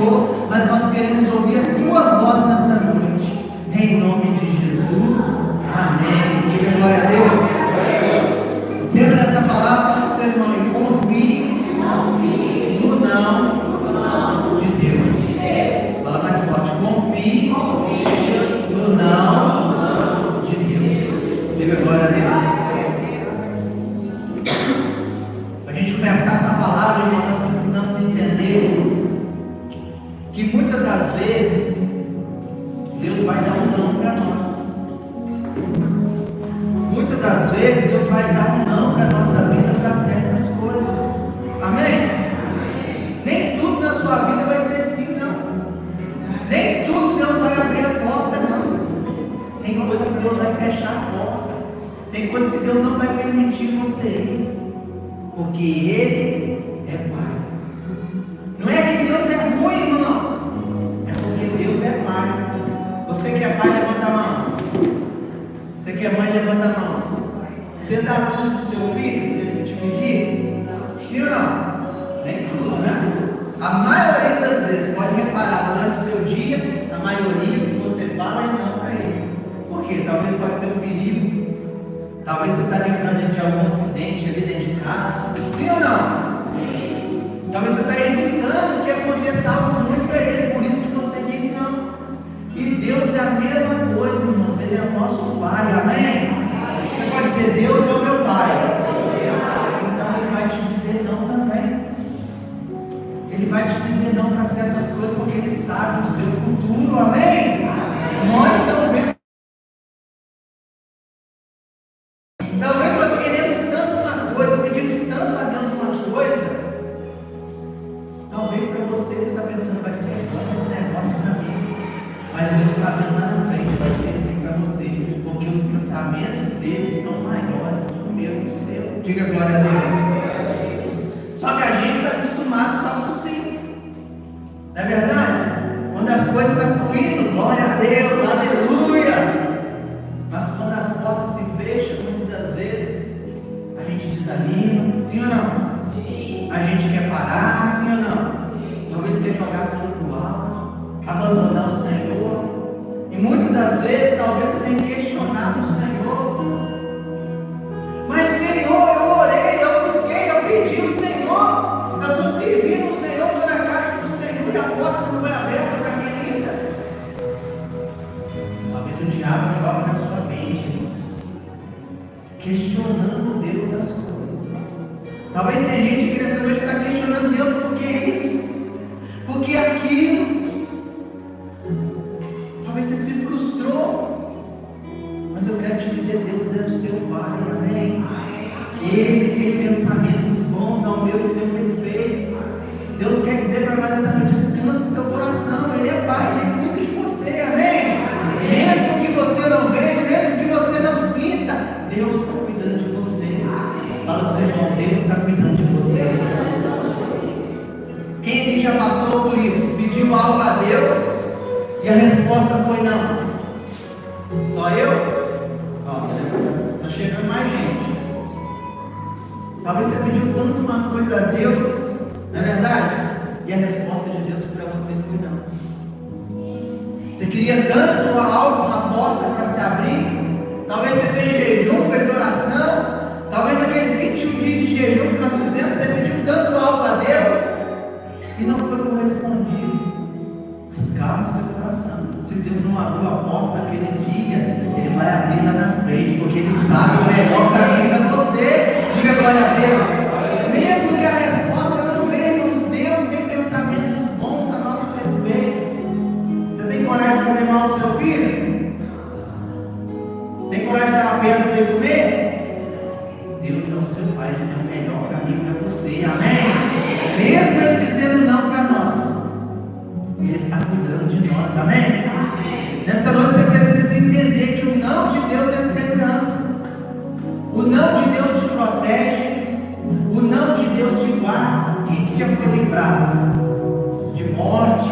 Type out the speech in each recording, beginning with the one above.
Senhor, mas nós queremos ouvir a tua voz nessa noite, em nome de Jesus, amém. Diga glória a Deus. O tema dessa palavra, fala com o seu irmão, e confie no não de Deus. Fala mais forte, confie no não de Deus. Diga glória a Deus. Para a gente começar essa palavra, irmão, nós precisamos entender que muitas das vezes Deus vai dar um não para nós. Muitas das vezes Deus vai dar um não para a nossa vida, para certas coisas. Amém? Nem tudo na sua vida vai ser sim, não. Nem tudo Deus vai abrir a porta, não. Tem coisas que Deus vai fechar a porta. Tem coisas que Deus não vai permitir você ir, porque Ele é Pai. Não é que Deus é ruim, irmão, é porque Deus é Pai. Você que é pai, levanta a mão. Você que é mãe, levanta a mão. Você dá tudo para o seu filho, se ele te pedir? Sim ou não? Nem tudo, né? A maioria das vezes, pode reparar, durante o seu dia, a maioria que você fala é não para ele. Por quê? Talvez pode ser um perigo. Talvez você está livrando de algum acidente ali dentro de casa. Sim ou não? Sim. Talvez você está evitando que aconteça algo ruim para ele. Por isso que você diz não. E Deus é a mesma coisa, irmãos. Ele é o nosso Pai. Amém? Você pode dizer, Deus é o meu Pai. Então Ele vai te dizer não também. Ele vai te dizer não para certas coisas, porque Ele sabe o seu futuro. Amém? Nós estamos vendo. Talvez nós queremos tanto uma coisa, pedimos tanto a Deus uma coisa. Talvez para você está pensando, vai ser bom esse negócio para mim. Mas Deus está vendo lá na frente, vai ser bem para você, porque os pensamentos dele são maiores que o meu e o seu. Diga glória a Deus. Só que a gente está acostumado só com sim. Não é verdade? Quando as coisas estão fluindo, glória a Deus, aleluia. Mas quando as portas se fecham, muitas das vezes a gente desanima, sim ou não? Sim. A gente quer parar, sim ou não? Sim. Talvez quer jogar tudo pro alto, abandonar o Senhor. E muitas das vezes talvez você tenha questionado o Senhor. Mas Senhor, eu orei, eu busquei, eu pedi o Senhor, eu estou servindo o Senhor, estou na casa do Senhor e a porta não foi aberta para mim ainda. Talvez o diabo jogue na sua mente, irmãos, questionando Deus das coisas. Talvez tenha gente que nessa noite está questionando Deus por que isso, porque aquilo. Talvez você se frustrou, mas eu quero te dizer, Deus é o seu Pai, amém? Ele tem pensamentos bons ao meu e seu respeito. Deus quer dizer para nós essa noite, descansa seu coração, Ele é Pai, Ele cuida de você, amém? Mesmo que você não veja, mesmo que você não sinta, Deus está cuidando de você. Fala o seu irmão, Deus está cuidando de você. Quem aqui já passou por isso? Pediu algo a Deus e a resposta foi não? Só eu? Ó, tá chegando mais gente. Talvez você pediu tanto uma coisa a Deus, não é verdade? E a resposta de Deus para você foi não. Você queria tanto algo, uma porta para se abrir. Talvez você fez jejum, fez oração. Talvez naqueles 21 dias de jejum que nós fizemos, você pediu tanto algo a Deus e não foi correspondido. Mas calma seu coração. Se Deus não abriu a porta aquele dia, Ele vai abrir lá na frente, porque Ele sabe o melhor caminho para você. Diga glória a Deus. Mesmo que a resposta não venha, irmãos, Deus tem pensamentos bons a nosso respeito. Você tem coragem de fazer mal ao seu filho? Tem coragem de dar uma pedra para ele comer? Deus é o seu Pai, Ele tem o melhor caminho para você, amém? Mesmo Ele dizendo não para nós, Ele está cuidando de nós, amém? Nessa noite você precisa entender que o não de Deus é segurança. O não de Deus te protege. O não de Deus te guarda. Quem já foi livrado de morte?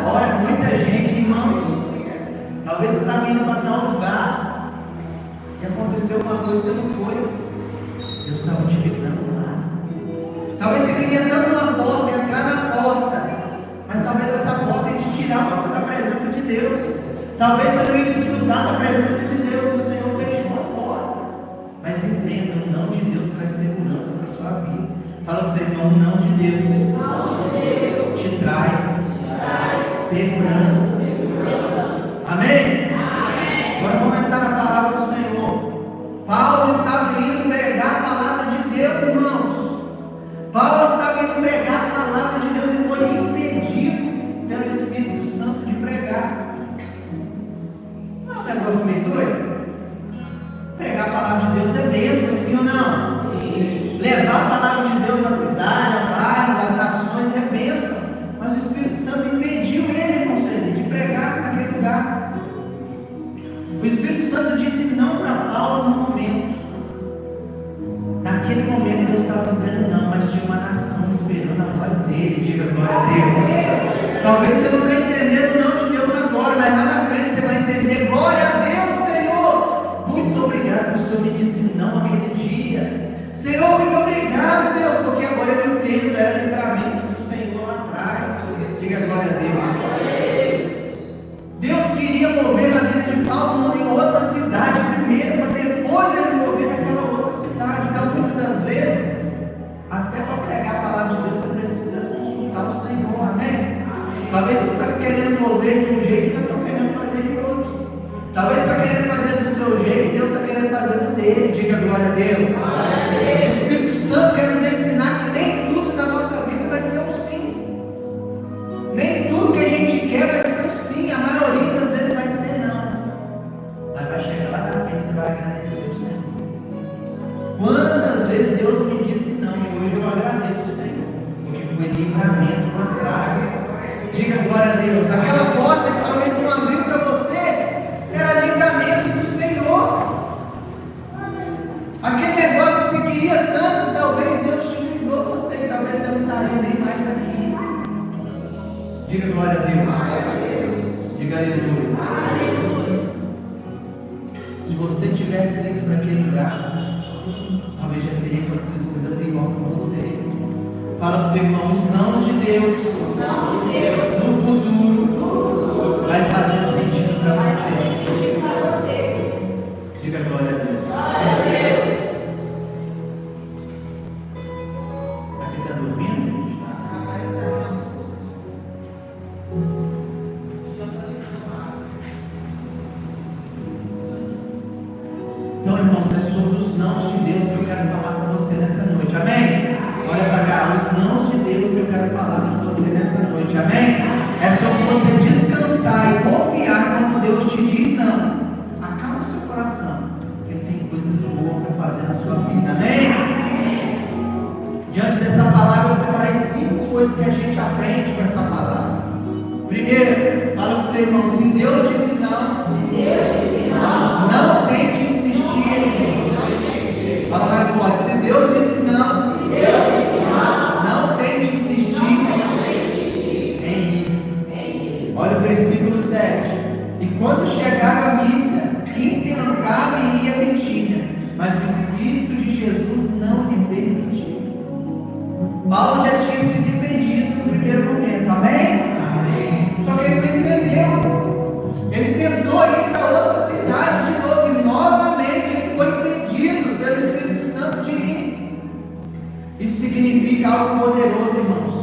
Olha, muita gente, irmãos. Talvez você está vindo para tal lugar e aconteceu uma coisa que você não foi. Deus estava te livrando lá. Talvez você queria tanto uma porta, entrar na porta, Talvez você não ia desfrutar da presença de Deus, o Senhor fechou a porta. Mas entenda, o não de Deus traz segurança para a sua vida. Fala com o seu irmão, o não de Deus te traz segurança. Amém? Agora vamos entrar na palavra do Senhor. Paulo estava indo pregar a palavra de Deus, irmãos. Paulo estava indo pregar a palavra de Deus e foi impedido pelo Espírito Santo de pregar. Não é um negócio meio doido? Pregar a palavra de Deus é bênção, sim ou não? Sim. Levar a palavra de Deus à cidade, ao bairro, às nações é bênção. Mas o Espírito Santo impediu ele, irmãos, de pregar naquele lugar. O Espírito Santo disse não para Paulo no momento. Naquele momento Deus estava dizendo não, mas tinha uma nação esperando a voz dele. Diga glória a Deus. Talvez você não está entendendo o não de Deus agora, mas lá na frente você vai entender. Glória a Deus, Senhor. Muito obrigado por o Senhor me disse não aquele dia. Senhor, muito obrigado, Deus, porque agora eu entendo, era o livramento do Senhor lá atrás. Diga glória a Deus. Deus queria mover na vida de Paulo em outra cidade primeiro, para depois ele mover naquela outra cidade. Então, muitas das vezes, até para pregar a palavra de Deus, você precisa consultar o Senhor, amém? Talvez você está querendo mover de um jeito e nós estamos querendo fazer de outro. Talvez você está querendo fazer do seu jeito e Deus está querendo fazer do dele. Diga glória a Deus. O Espírito Santo quer nos ensinar que nem tudo na nossa vida vai ser um sim. Nem tudo que a gente quer vai ser um sim. A maioria das vezes vai ser não. Mas vai chegar lá na frente, você vai agradecer o Senhor. Quantas vezes Deus me disse não e hoje eu agradeço o Senhor, porque foi livramento lá atrás. Diga glória a Deus. Aquela porta que talvez não abriu para você era livramento do Senhor. Aquele negócio que você queria tanto, talvez Deus te livrou você, e talvez você não estaria nem mais aqui. Diga glória a Deus. Diga aleluia. Se você tivesse ido para aquele lugar, talvez já teria acontecido coisa pior com você. Fala para o seu irmão, os nãos de Deus no futuro vai fazer sentido para você. Diga glória a Deus. Aqui está dormindo? Então, irmãos, é sobre os nãos de Deus que eu quero falar com você nessa noite, amém? Olha para cá, os nãos de Deus que eu quero falar com você nessa noite, amém? É sobre você descansar e confiar quando Deus te diz não. Acalma o seu coração, que Ele tem coisas boas para fazer na sua vida, amém? Diante dessa palavra, eu separei 5 coisas que a gente aprende com essa palavra. Primeiro, fala para o seu irmão, se Deus disse não, não tente insistir em ir. Fala mais forte, se Deus disse não, não tente insistir em ir. Olha o versículo 7. E quando chegava a missa, intentava ir à Betínia, mas o Espírito de Jesus não lhe permitiu. Paulo já tinha sido impedido no primeiro momento, amém? Só que ele não entendeu. Ele tentou ir para outra cidade de novo, e novamente ele foi impedido pelo Espírito Santo de ir. Isso significa algo poderoso, irmãos.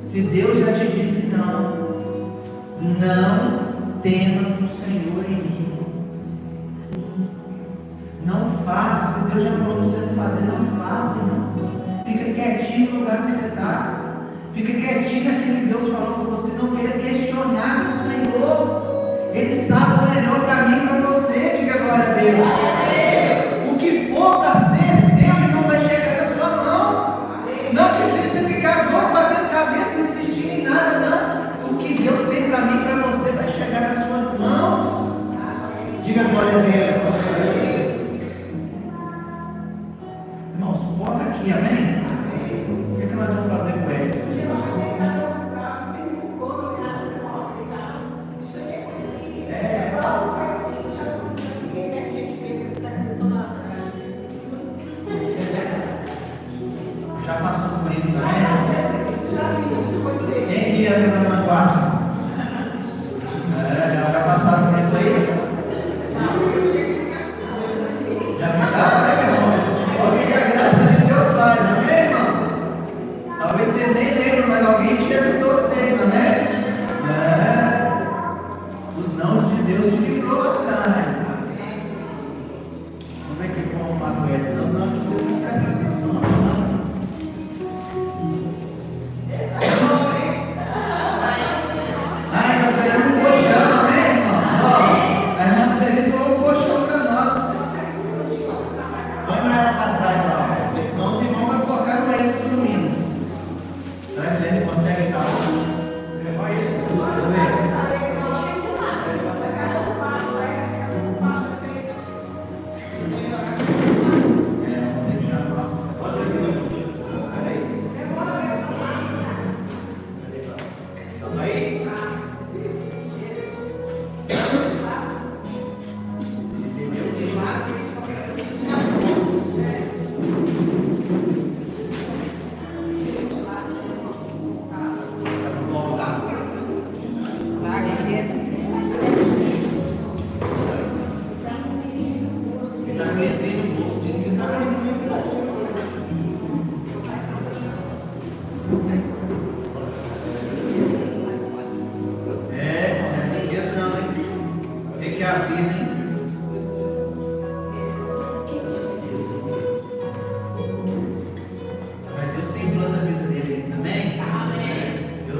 Se Deus já te disse não, não tema o Senhor em ir. Não faça. Se Deus já falou para você não fazer, não faça, irmão. Fica quietinho no lugar que você está. Fica quietinho naquilo que Deus falou para você. Não queira questionar o Senhor. Ele sabe o melhor para mim e para você. Diga glória a Deus. O que for para ser seu, Ele não vai chegar na sua mão. Não precisa ficar doido, batendo cabeça, insistindo em nada, não. O que Deus tem para mim e para você vai chegar nas suas mãos. Diga glória a Deus. Irmãos, foca aqui, amém? O que nós vamos fazer com eles?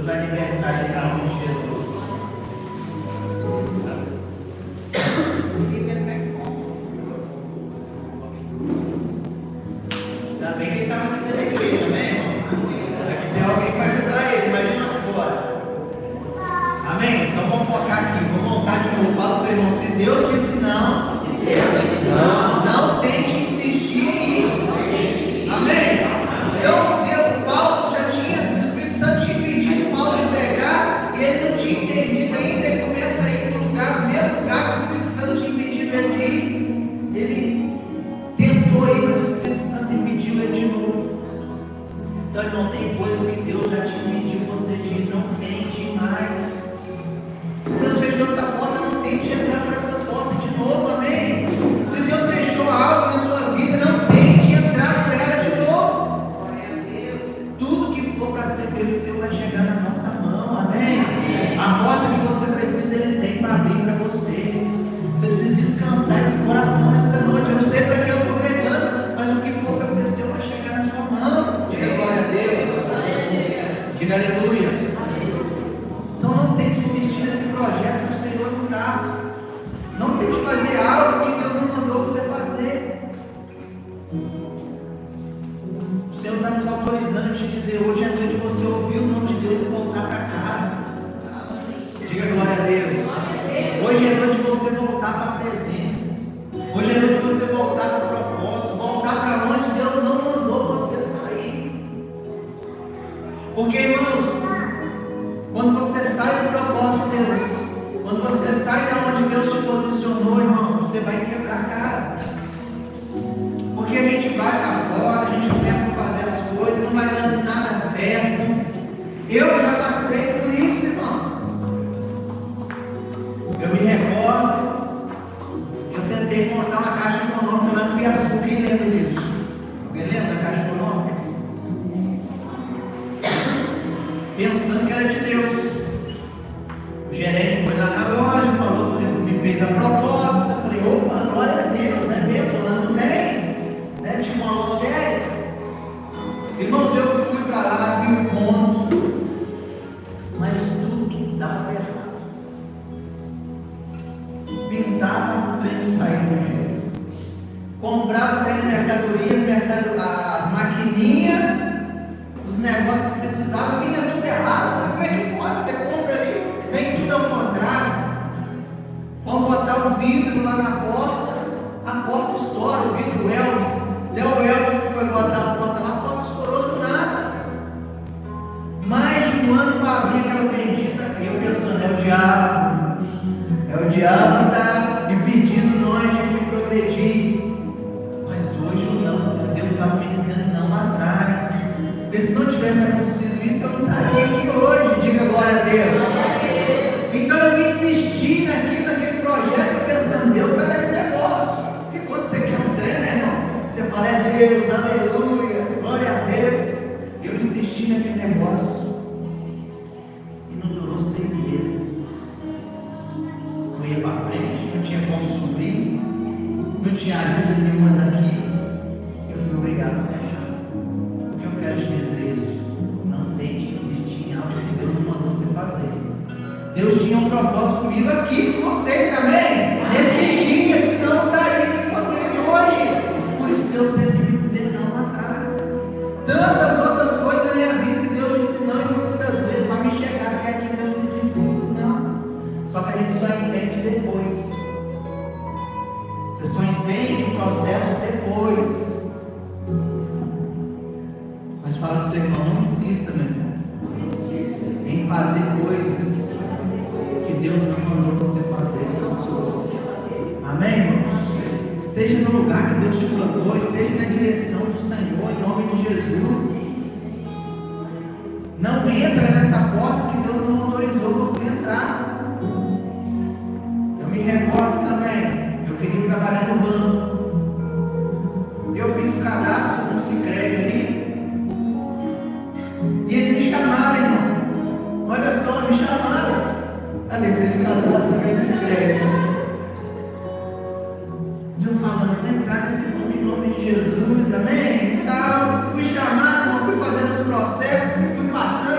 vai libertar ele em nome de Jesus. Ainda bem que ele estava aqui dentro da igreja, amém, irmão? Aqui tem alguém para ajudar ele, imagina lá fora. Amém? Então vamos focar aqui, vou voltar de novo. Fala para o seu irmão, se Deus disse não, não tente insistir em ir. Amém? Então Paulo já tinha, o Espírito Santo tinha pedido Paulo de pregar e ele não tinha entendido ainda. Ele começa a ir no mesmo lugar que o Espírito Santo tinha impedido ele de ir. Ele tentou ir, mas o Espírito Santo impediu ele de novo. Então, irmão, tem coisas que Deus já te impediu você de ir, não tente ir mais. Se Deus fechou essa porta, não tente entrar por essa porta de novo, amém? Se Deus fechou algo na sua vida, não tente entrar por ela de novo. Tudo que for para ser meu e seu vai chegar na nossa mão, amém? A porta que você precisa, Ele tem para abrir para você. Você precisa descansar esse coração nessa noite. Eu não sei para que eu estou pregando, mas o que for para ser seu vai chegar na sua mão. Diga glória a Deus. Diga aleluia. Então não tente insistir nesse projeto que o Senhor não dá. Não tente fazer algo que Deus não mandou você fazer. O Senhor está nos autorizando a te dizer hoje é noite de você ouvir o nome de Deus e voltar para casa. Diga glória a Deus. Hoje é noite de você voltar para a presença. Hoje é noite de você voltar para o propósito. Voltar para onde Deus não mandou você sair. Porque, irmãos, quando você sai do propósito de Deus, quando você sai da onde Deus te posicionou, irmão, você vai quebrar a cara. Porque a gente vai para fora, a gente começa a fazer as coisas, não vai dando nada certo. Eu já passei por isso, irmão. Eu me recordo, eu tentei montar uma caixa econômica lá no Piaçu. Quem lembra disso? Alguém lembra da caixa econômica? Pensando que era de Deus. O gerente foi lá na loja, falou, me fez a proposta. Eu falei, opa, glória a Deus, né mesmo? Lá não tem, né? Tinha uma lotérica. Irmãos, eu fui para lá, vi o ponto, mas tudo dava errado. Pintava o trem sair do jeito. Comprava o trem de mercadorias, as maquininhas. Os negócios que precisavam, vinha tudo errado. Como é que pode? Você compra ali, vem tudo ao contrário. Vamos botar o vidro lá na porta, a porta estoura, o vidro Elvis. Até o Elvis que foi botar a porta lá, a porta estourou do nada. Mais de um ano para abrir aquela bendita. Eu pensando, é o diabo que está impedindo nós de progredir. Mas hoje não, Deus estava me dizendo não lá atrás. Porque se não tivesse acontecido isso, eu não estaria aqui hoje. Diga glória a Deus. Então eu insisti naquele projeto, pensando, Deus vai dar esse negócio. Porque quando você quer um trem, né, irmão? Você fala, é Deus, aleluia, glória a Deus. Eu insisti naquele negócio. E não durou 6 meses. Não ia para frente, não tinha como suprir, não tinha ajuda nenhuma daqui. Eu fui obrigado a fechar. Eu quero te dizer isso. Não tente insistir em algo que Deus não mandou você fazer. Deus tinha um propósito comigo aqui com vocês, amém? Nesse dia, senão eu não estaria aqui com vocês hoje. Por isso Deus teve que me dizer não lá atrás. Tantas outras coisas na minha vida que Deus disse não, e muitas das vezes para me chegar até aqui Deus me disse muitos não. Só que a gente só entende depois. Você só entende o processo depois. Mas fala para o seu irmão, não insista, meu irmão, em fazer coisas que Deus não mandou você fazer. Amém, irmãos? Esteja no lugar que Deus te plantou, esteja na direção do Senhor, em nome de Jesus. Não entra nessa porta que Deus não autorizou você entrar. Eu me recordo também, eu queria trabalhar no banco. Eu fiz o cadastro no Sicredi ali. E eles me chamaram, irmão. Olha só, me chamaram. Ali, fez o cadastro também no Sicredi. E eu falando, eu vou entrar nesse banco em nome de Jesus, amém? Então, fui chamado, irmão, fui fazendo os processos, fui passando.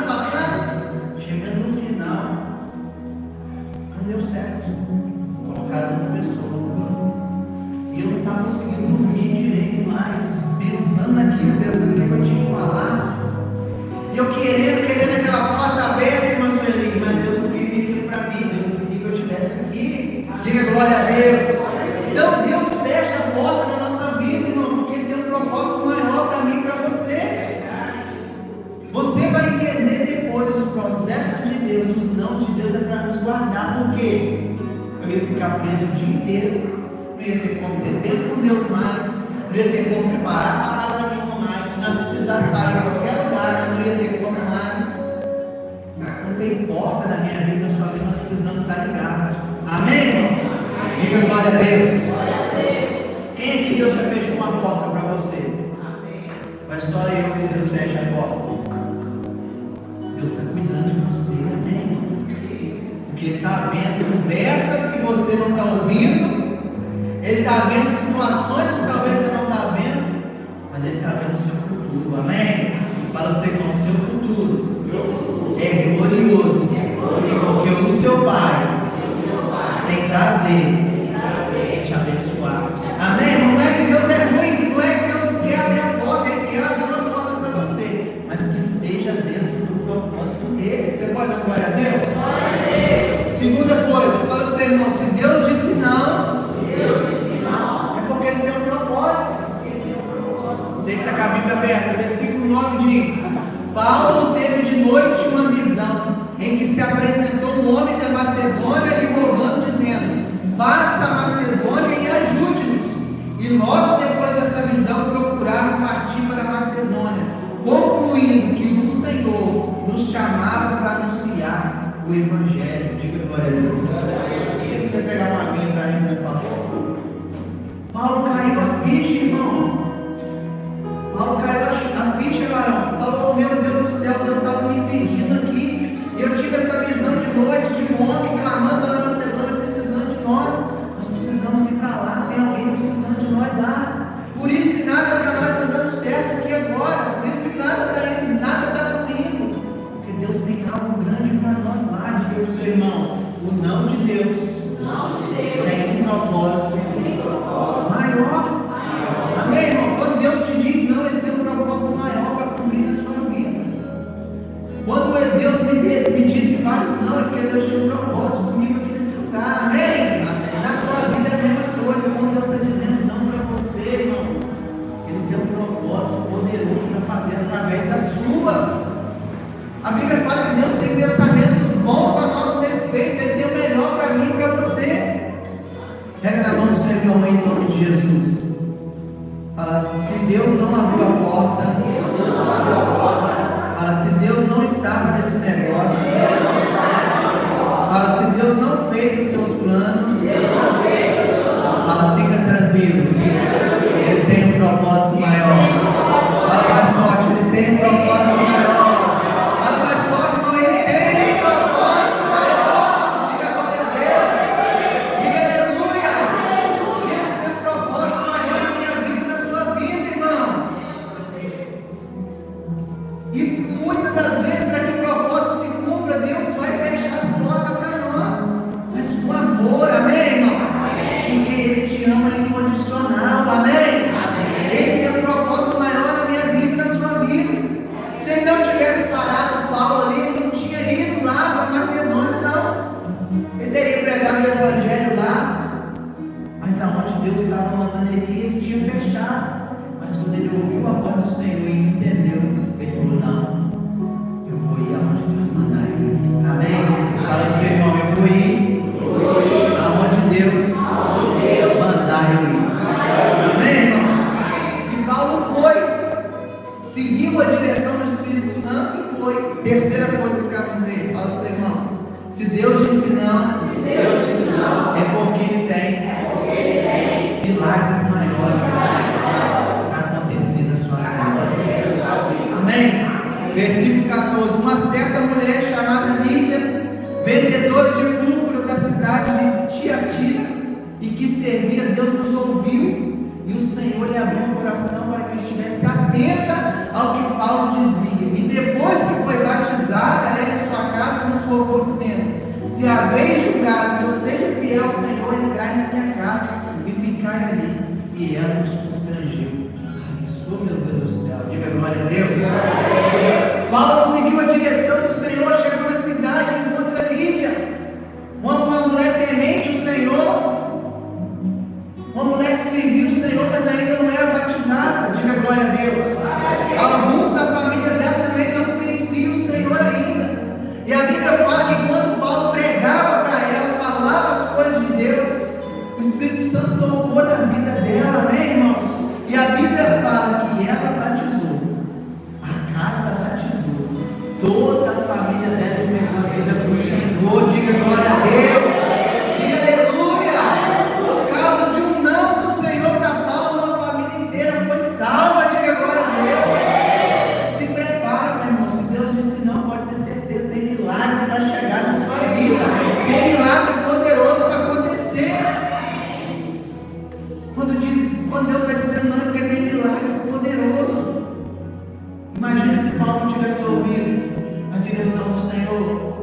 Deus, os não de Deus é para nos guardar. Por quê? Eu ia ficar preso o dia inteiro, não ia ter como ter tempo com Deus mais, não ia ter como preparar a palavra nenhuma mais, se não precisar sair em qualquer lugar, eu não ia ter como mais. Então tem porta na minha vida, na sua vida, nós precisamos estar ligados. Amém, irmãos? Diga glória a Deus. Quem é que Deus já fechou uma porta para você? Mas só eu que Deus fecha a porta. Deus está cuidando de você, amém? Porque Ele está vendo conversas que você não está ouvindo, Ele está vendo situações que talvez você não está vendo, mas Ele está vendo o seu futuro, amém? Fala você com o seu futuro é glorioso, porque o seu Pai tem prazer em te abençoar, amém? Não é que Deus é ruim, não é que Deus quer abrir a porta, Ele quer abrir uma porta para você, mas que esteja dentro do propósito dele. Você pode dar glória a Deus? Segunda coisa, fala com seu irmão, se Deus disse não, é porque Ele tem um propósito. Você que está com a Bíblia aberta, versículo 9 diz: Paulo teve de noite uma visão, em que se apresentou um homem da Macedônia lhe rogando, dizendo: passa a Macedônia e ajude-nos. E logo depois dessa visão procuraram partir para a Macedônia, concluindo que o Senhor nos chamava para anunciar o Evangelho. Diga glória a Deus. Quem quiser pegar uma Bíblia para a gente, por favor. Paulo caiu a ficha, irmão. Paulo caiu a ficha, varão. Falou: meu Deus do céu, Deus estava me impedindo aqui. Eu tive essa visão de noite de um homem clamando lá na Macedônia, precisando de nós. Nós precisamos ir para lá. Tem alguém precisando de nós lá. Por isso que nada para nós está dando certo aqui agora. Por isso que nada está indo, nada está fluindo. Porque Deus tem algo grande para nós lá. Diga para o seu irmão: o não de Deus tem um propósito maior. Amém, irmão? Quando Deus te diz não, Ele tem um propósito maior para cumprir na sua vida. Quando Deus me disse vários não, é porque Deus tinha um propósito comigo aqui nesse lugar. Amém? Na sua vida é a mesma coisa. Quando Deus está dizendo não para você, irmão, Ele tem um propósito poderoso para fazer através da sua. A Bíblia fala que Deus tem pensamentos bons a nosso respeito. Ele tem o melhor para mim e para você. Pega na mão do seu irmão aí, em nome de Jesus. Fala: se Deus não abriu a porta, fala: se Deus não estava nesse negócio, fala: se Deus não fez os seus planos, fala: fica tranquilo, Ele tem um propósito maior. Fala mais forte: Ele tem um propósito maior. Fala mais forte: não, Ele tem um propósito maior. Diga glória a Deus. Diga aleluia. Deus tem um propósito maior na minha vida e na sua vida, irmão. E muitas das vezes, para que o propósito se cumpra, Deus vai fechar as portas para nós, mas com amor, amém, irmãos? Porque Ele te ama incondicional, amém? Ele tem um propósito maior na minha vida e na sua vida. Se Ele não tivesse parado Paulo ali, Ele não tinha ido lá para Macedônia, não. Ele teria pregado o Evangelho lá, mas aonde Deus estava mandando ele ir, Ele tinha fechado. Mas quando ele ouviu a voz do Senhor e entendeu, ele falou: não, eu vou ir aonde Deus mandar ir. Amém? Fala para o seu irmão: eu vou ir aonde Deus mandar eu ir. Amém, irmãos? E Paulo foi, seguiu a direção do Espírito Santo e foi. Terceira coisa que eu quero dizer: fala para o seu irmão: se Deus disse não, é porque Ele tem milagres maiores para acontecer na sua vida. Amém? Versículo 14: uma certa mulher chamada Lídia, vendedora de púrpura da cidade de Tiatira, e que servia a Deus, nos ouviu, e o Senhor lhe abriu o coração para que estivesse atenta ao que Paulo dizia. E depois que foi batizada, ela em sua casa nos rogou, dizendo: se haveis julgado que eu seja fiel ao Senhor, entrai na minha casa e ficai ali. E ela nos constrangeu. Oh, meu Deus do céu, diga glória a Deus. Paulo seguiu a direção do Senhor, chegou na cidade e encontra Lídia, uma mulher temente o Senhor, uma mulher que serviu o Senhor, mas ainda não era batizada. Diga glória a Deus. Alguns da família dela também não conheciam o Senhor ainda. E a Bíblia fala família deve entregar a vida para o Senhor. Diga glória a Deus. Diga aleluia. Por causa de um não do Senhor para Paulo, uma família inteira foi salva. Diga glória a Deus. Se prepara, meu irmão. Se Deus disse não, pode ter certeza, tem milagre para chegar na sua vida. Tem milagre poderoso para acontecer. Quando Deus está dizendo não, é porque tem milagres poderosos. Imagina se Paulo não tivesse ouvido a direção do Senhor.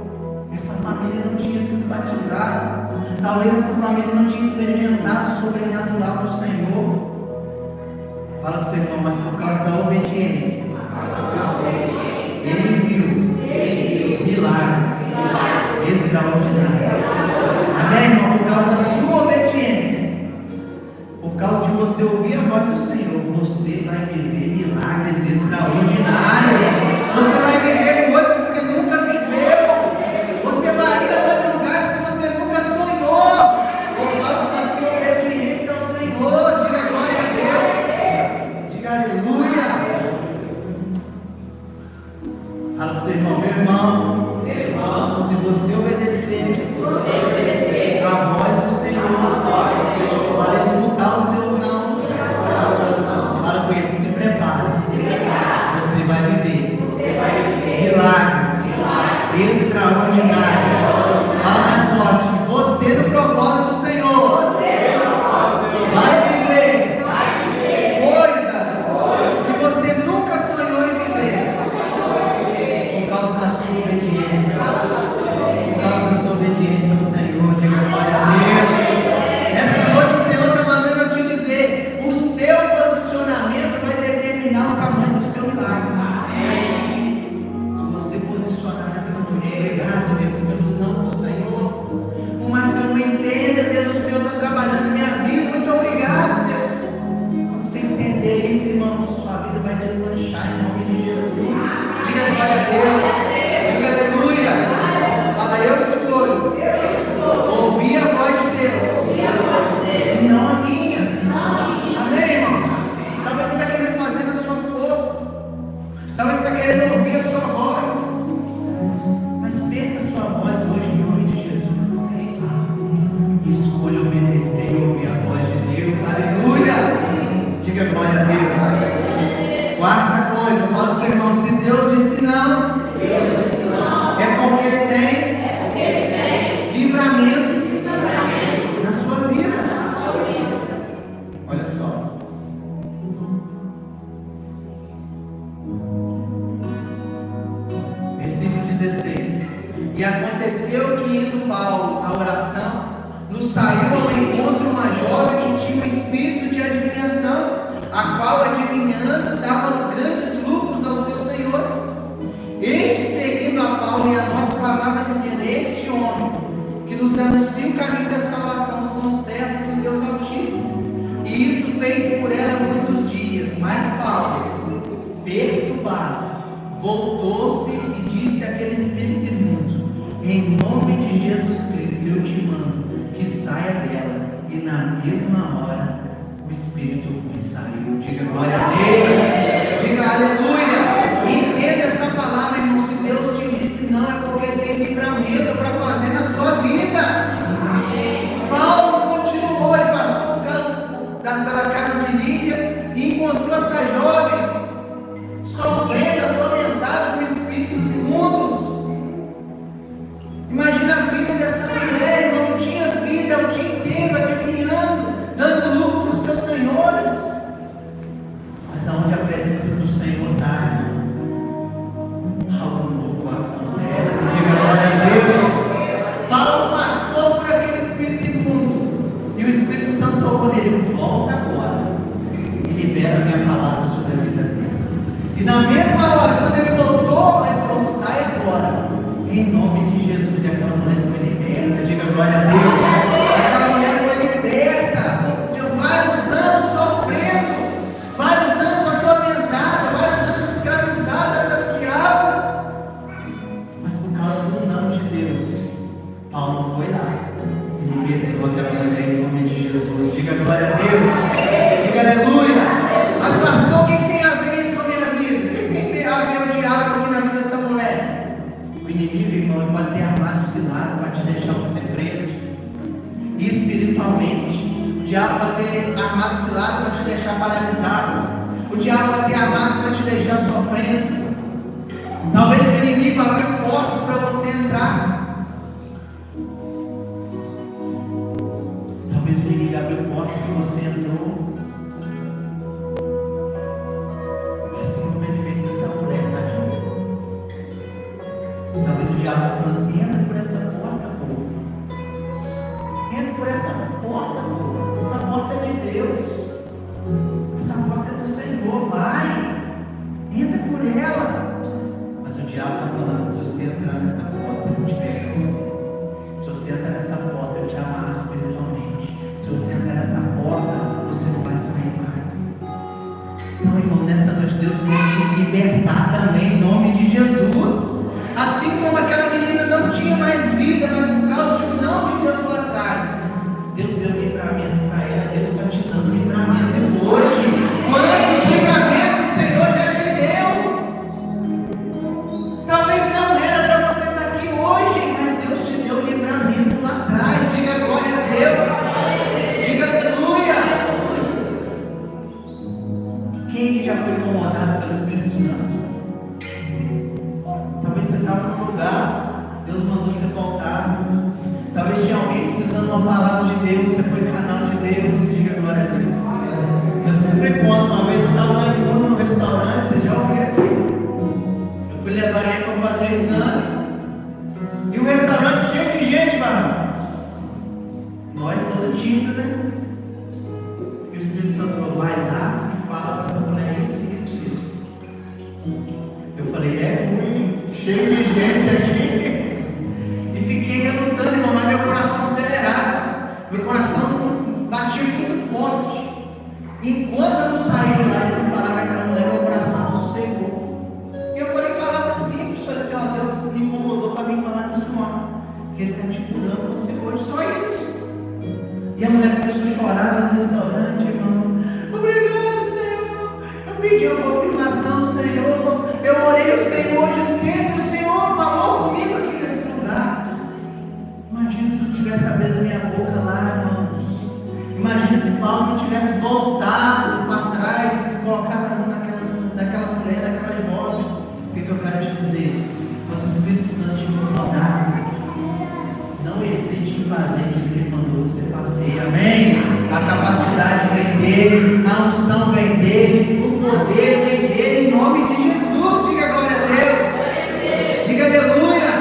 Essa família não tinha sido batizada. Talvez essa família não tinha experimentado o sobrenatural do Senhor. Fala para o seu irmão, mas por causa da obediência, ele viu milagres extraordinários. Amém, irmão? Por causa da sua obediência, por causa de você ouvir a voz do Senhor, você vai viver milagres extraordinários. Você vai viver coisas que você nunca viveu. Você vai ir a outros lugares que você nunca sonhou, por causa da tua obediência ao Senhor. Diga glória a Deus. Diga aleluia. Fala para o seu irmão, meu irmão, se você obedecer a voz do Senhor, para escutar os seus não, fala com ele, se prepare. Você vai viver milagres extraordinários. Fala mais forte. Você no propósito do Senhor vai viver coisas que você nunca sonhou em viver, por causa da sua obediência. Por causa da sua obediência ao Senhor. Diga glória a Deus. Essa noite o Senhor está mandando eu te dizer: o seu posicionamento vai determinar o tamanho do seu milagre. Se você posicionar nessa noite, obrigado, Deus, pelos nãos do Senhor. Por mais que eu não entenda, Deus, o Senhor está trabalhando na minha vida. Muito obrigado, Deus. Quando você entender isso, irmão, sua vida vai deslanchar em nome de Jesus. Diga glória a Deus. Diga aleluia. Fala, eu escolho ouvir a voz de Deus e não a minha. Amém, irmãos? Talvez você está querendo fazer na sua força. Talvez você está querendo ouvir a sua voz. Mas perca a sua voz hoje em nome de Jesus. Escolha obedecer e ouvir a voz de Deus. Aleluia. Diga glória a Deus. Quarta coisa, fala para o seu irmão: se Deus disse não, é porque Ele tem livramento na sua vida. Olha só. Versículo 16. E aconteceu que, indo Paulo à oração, nos saiu ao encontro uma jovem que tinha um espírito de adivinhação, a qual, adivinhando, dava grandes lucros aos seus senhores. Este, seguindo a Paulo e a nós, clamava, dizendo: este homem que nos anuncia o caminho da salvação são servos de Deus Altíssimo. E isso fez por ela muitos dias. Mas Paulo, perturbado, voltou-se e disse àquele espírito imundo: em nome de Jesus Cristo eu te mando que saia dela. E na mesma hora o espírito ruim saiu. Diga glória a Deus. Diga aleluia. Entenda essa palavra, irmão. Se Deus te disse não, é porque Ele tem livramento para fazer na sua vida. Paulo continuou, ele passou pela casa de Lídia e encontrou essa jovem sofrendo, atormentada por espíritos imundos. Imagina a vida dessa mulher, irmão. Não tinha vida o dia inteiro adivinhando, dando lucro para os seus senhores. Mas aonde a presença do Senhor está, algo novo acontece. Diga glória a Deus. Paulo passou por aquele espírito imundo e o Espírito Santo tocou nele: volta agora e libera a minha palavra sobre a vida dele. E na mesma hora, quando ele voltou, ele falou: sai agora, em nome de Jesus. E aquela mulher foi liberta. Diga glória a Deus. Aquela mulher foi liberta. Deu vários anos sofrendo, vários anos atormentada, vários anos escravizada pelo diabo. Mas por causa do não de Deus, Paulo foi lá e libertou aquela mulher em nome de Jesus. Diga glória a Deus. Diga aleluia. Mas pastor, o que tem a ver isso com a minha vida? O que tem a ver o diabo aqui na vida dessa mulher? O inimigo, irmão, pode ter armado cilado para te deixar você preso. E espiritualmente, o diabo pode ter armado cilado para te deixar paralisado. O diabo pode ter armado para te deixar sofrendo. Talvez o inimigo abriu portas para você entrar. Talvez o inimigo abriu portas que você entrou. Assim como ele fez com essa mulher, tadinha. Talvez o diabo está falando assim: entra por essa porta, pô. Entra por essa porta, pô. Essa porta é de Deus. Essa porta é do Senhor. Vai. Entra por ela. Mas o diabo está falando: se você entrar nessa porta, eu vou te pegar você. Se você entrar nessa porta, eu te amarro espiritualmente. Se você entrar nessa porta, você não vai sair mais. Então, irmão, nessa noite Deus quer te libertar também em nome de Jesus. Assim como aquela menina não tinha mais vida, mas por causa de um não de Deus lá atrás, Deus deu livramento para ela. Deus está te dando livramento hoje. Quantos livramentos o Senhor já te deu? Talvez não era para você estar aqui hoje, mas Deus te deu livramento lá atrás. Diga glória a Deus. Diga aleluia. Quem já foi incomodado pelo Espírito Santo? Talvez você estava no lugar, Deus mandou você voltar. Talvez tinha alguém precisando de uma palavra de Deus, você foi canal de Deus. Diga glória a Deus. Eu sempre conto, uma vez eu estava lá no restaurante, você já ouviu aqui. Eu fui levar ele para fazer o exame. E o restaurante cheio de gente, varão. Nós todos tímidos, né? E o Espírito Santo falou: vai lá e fala para essa mulher isso. Eu falei: é ruim, cheio de gente aqui. E fiquei relutando, irmão, mas meu coração acelerava. Meu coração batia muito forte. Enquanto eu não saí de lá e fui falar com aquela mulher, meu coração sossegou. E eu falei palavras simples. Falei assim: ó, Deus me incomodou para vir falar disso não. Que Ele está te curando você hoje, só isso. E a mulher começou a chorar lá no restaurante, irmão. Obrigado, Senhor. Eu pedi uma confirmação do Senhor. Eu orei ao Senhor hoje cedo. O Senhor falou comigo aqui nesse lugar. Imagina se eu não tivesse abrido a minha boca lá, irmãos. Imagina se Paulo não tivesse voltado para trás e colocado a mão naquela mulher, naquela jovem. O que eu quero te dizer? Quando o Espírito Santo te incomodar, não hesite em fazer aquilo que Ele mandou você fazer. Amém? A capacidade vem dEle, a unção vem dEle, o poder vem dEle, em nome de Jesus. Diga glória a Deus. Diga aleluia.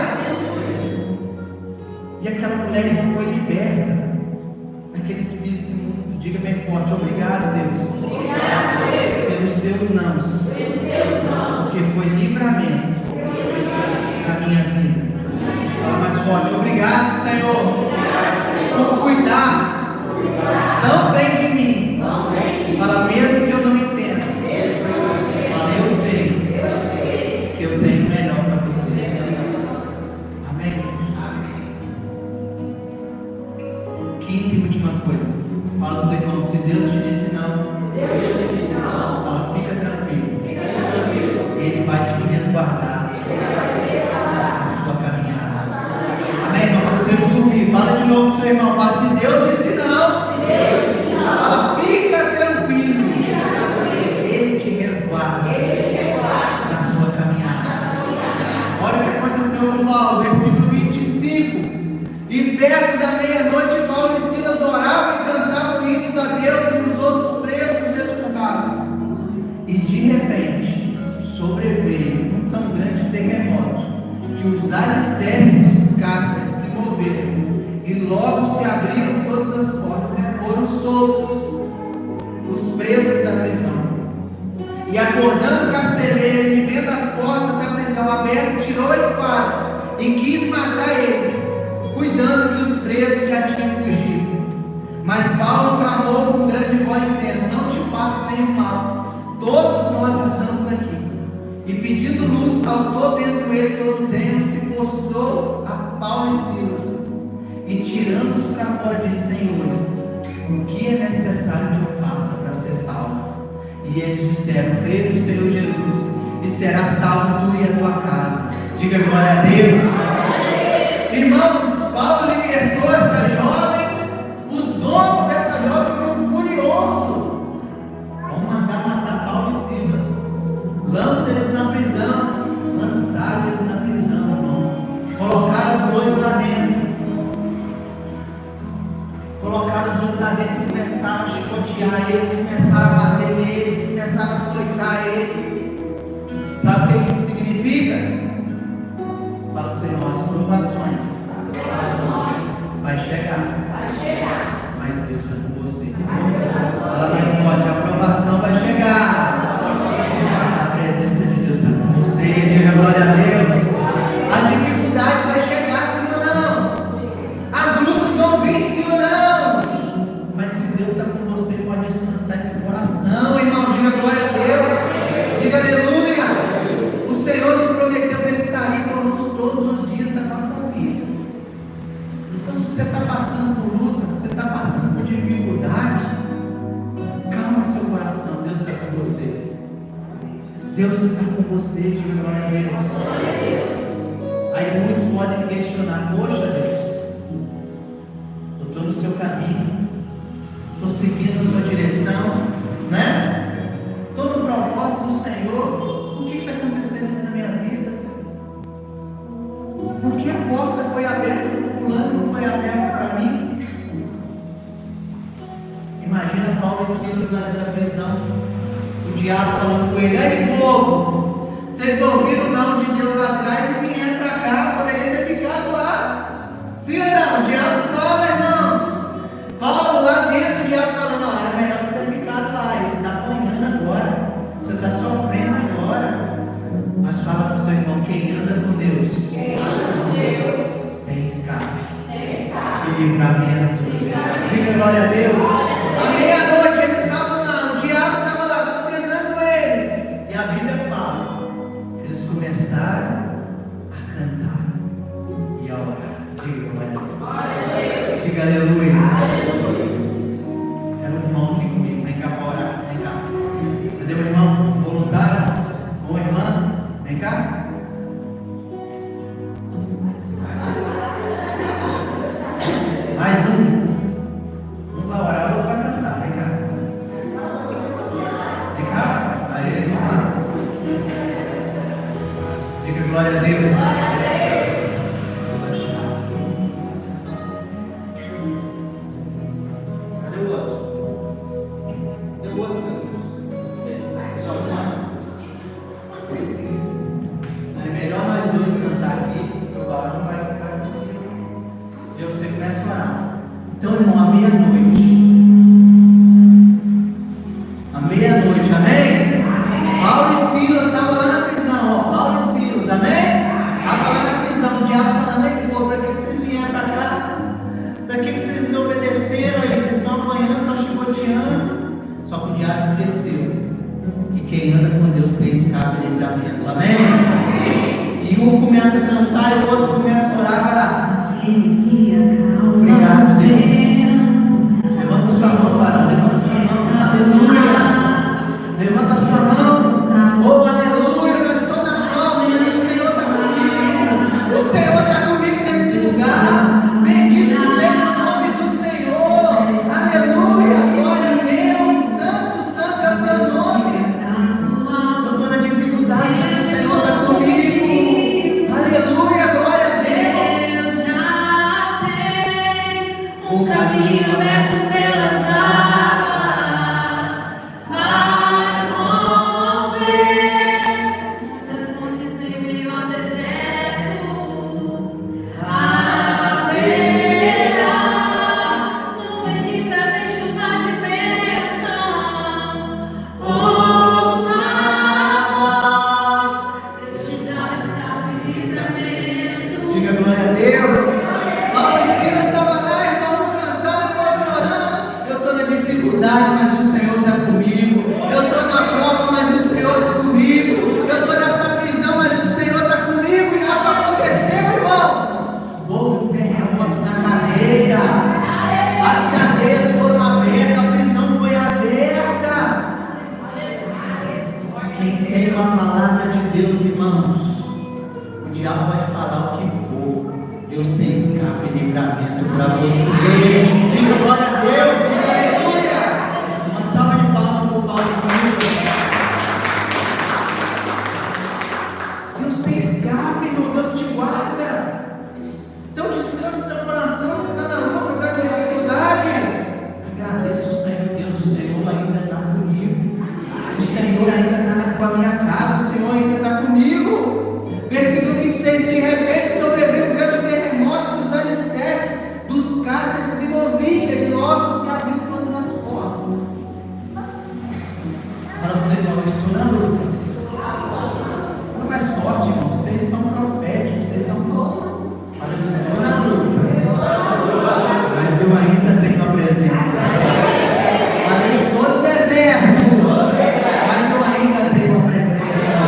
E aquela mulher não foi liberta daquele espírito imundo. Diga bem forte: obrigado, Deus. Obrigado, Deus. Pelos seus nãos. Porque foi livramento para minha vida. Fala mais forte: obrigado, Senhor, por cuidar tão bem de mim. Fala: mesmo que eu não entenda, fala: eu sei que eu tenho o melhor para você. Amém? Quinta e última coisa, fala ao seu irmão: se Deus te disse não, fala: fica tranquilo, Ele vai te resguardar a sua caminhada. Amém, irmão? Para você não dormir, fala de novo pro seu irmão: fala, se Deus disse não, fala: fica tranquilo, Ele te resguarda na sua caminhada. Olha o que aconteceu com Paulo, versículo 25. E perto da meia-noite, Paulo e Silas oravam e cantavam hinos a Deus, e os outros presos escutavam. E de repente sobreveio um tão grande terremoto que os alicerces dos cárceres se moveram, e logo se abriram todas as portas e foram soltos os presos da prisão. E acordando o carcereiro e vendo as portas da prisão abertas, tirou a espada e quis matar eles, cuidando que os presos já tinham fugido. Mas Paulo clamou com grande voz, dizendo: não te faça nenhum mal, todos nós estamos aqui. E pedindo luz, saltou dentro dele todo o templo, se prostrou a Paulo e Silas, e tirando-os para fora, disse: senhores, o que é necessário que eu faça para ser salvo? E eles disseram: crê no Senhor Jesus, e será salvo tu e a tua casa. Diga glória a Deus. Irmãos, Paulo libertou essa jovem. Os donos dessa jovem foram furiosos. Vão mandar matar Paulo e Silas. Lança eles na prisão. Lançaram eles na prisão, irmão. Colocaram os dois lá dentro. Colocaram os dois lá dentro e começaram a chicotear eles, começaram a bater neles, começaram a açoitar eles. Sabe o que isso significa? Fala com o Senhor, as provações vai chegar. Mas Deus está com você. Fala mais forte, a aprovação vai chegar. Mas a presença de Deus está com você. Diga glória a Deus. As dificuldades vai chegar, sim ou não? As lutas vão vir, sim ou não? Mas se Deus está com você, pode descansar esse coração, irmão. Diga glória a Deus. Diga aleluia. O Senhor nos prometeu que Ele estaria conosco todos os dias da nossa vida. Então, se você está passando por luta, se você está passando por dificuldade, calma seu coração. Deus está com você. Deus está com você. Diga glória a Deus. Aí muitos podem questionar: poxa, Deus, eu estou no seu caminho, estou seguindo a sua direção, né? Estou no propósito do Senhor. O que está acontecendo isso na minha vida, Senhor? Por que a porta foi aberta para o fulano, não foi aberta para mim? Imagina Paulo e Silas lá dentro da prisão, o diabo falando com ele: aí povo, vocês ouviram o nome de Deus lá atrás e vieram para cá, poderia ter ficado lá. Sim ou não? O diabo fala, irmãos. Paulo lá dentro, o diabo falando: ó, era melhor você ter ficado lá, e você está apanhando agora, você está sofrendo agora. Mas fala para o seu irmão: quem anda com Deus, tem escape e livramento. Diga glória a Deus. À meia-noite eles estavam lá, o diabo estava lá condenando eles, e a Bíblia fala que eles começaram a cantar e a orar. Diga glória a Deus. Diga aleluia. Quero um irmão aqui comigo, vem cá para orar, vem cá. Cadê o irmão voluntário? Ou irmã? Vem cá. Mais um. Um vai orar, o outro vai cantar. Vem cá. Vem cá. Aí, vamos lá. Diga glória a Deus. Cadê o outro? Cadê o outro? É melhor nós dois cantar aqui, o varão não vai conseguir. E você começa a orar. Então, irmão, à meia-noite, amém? Paulo e Silas estavam lá na prisão, ó. Paulo e Silas, amém? Estavam lá na prisão, o diabo falando: aí, pô, para que vocês vieram para cá? Para que vocês desobedeceram aí? Vocês estão apanhando, estão chicoteando. Só que o diabo esqueceu que quem anda com Deus tem escape e livramento, amém? E um começa a cantar e o outro começa a orar. Vai lá. Obrigado, Deus. Levanta sua mão, varão. Levanta sua mão. Aleluia. Levanta sua mão. Oh, aleluia. Eu estou na prova, mas o Senhor está comigo. O Senhor está comigo nesse lugar. Bendito seja o nome do Senhor. Aleluia. Glória a Deus. Santo, santo é o teu nome. Eu estou na dificuldade, mas o Senhor está comigo. Aleluia. Glória a Deus. O caminho aberto pelas águas faz romper muitas fontes em meio ao deserto. Haverá nuvens que trazem chuva de bênção. Ouça a voz, Deus te dá escape e livramento. Diga glória a Deus. Paulo e Silas estavam lá, irmão, cantando, outro orando. Eu estou na dificuldade, mas o Senhor está comigo. Eu estou na prova, mas o Senhor está comigo. Eu estou nessa prisão, mas o Senhor está comigo. E algo aconteceu, irmão. Houve um terremoto na cadeia. As cadeias foram abertas, a prisão foi aberta. Quem tem uma palavra de Deus, irmãos, o diabo Deus tem escape e livramento para você. Diga glória a Deus, diga aleluia. Uma salva de palmas para o Paulo Silva. Deus tem escape, irmão, Deus te guarda. Então descansa seu coração, você está na luta, está com dificuldade. Agradeça o Senhor, Deus, o Senhor ainda está comigo. O Senhor ainda está com a minha casa, o Senhor ainda está comigo. Versículo 26, de repente sobreveio um grande terremoto dos alicerces, dos cárceres se movia e logo se abriu todas as portas. Para vocês, irmão, eu estou na luta. Não mais forte, irmão, vocês são proféticos, vocês são bons. Para eu estou na luta, mas eu ainda tenho a presença. Para eu estou no deserto, mas eu ainda tenho a presença.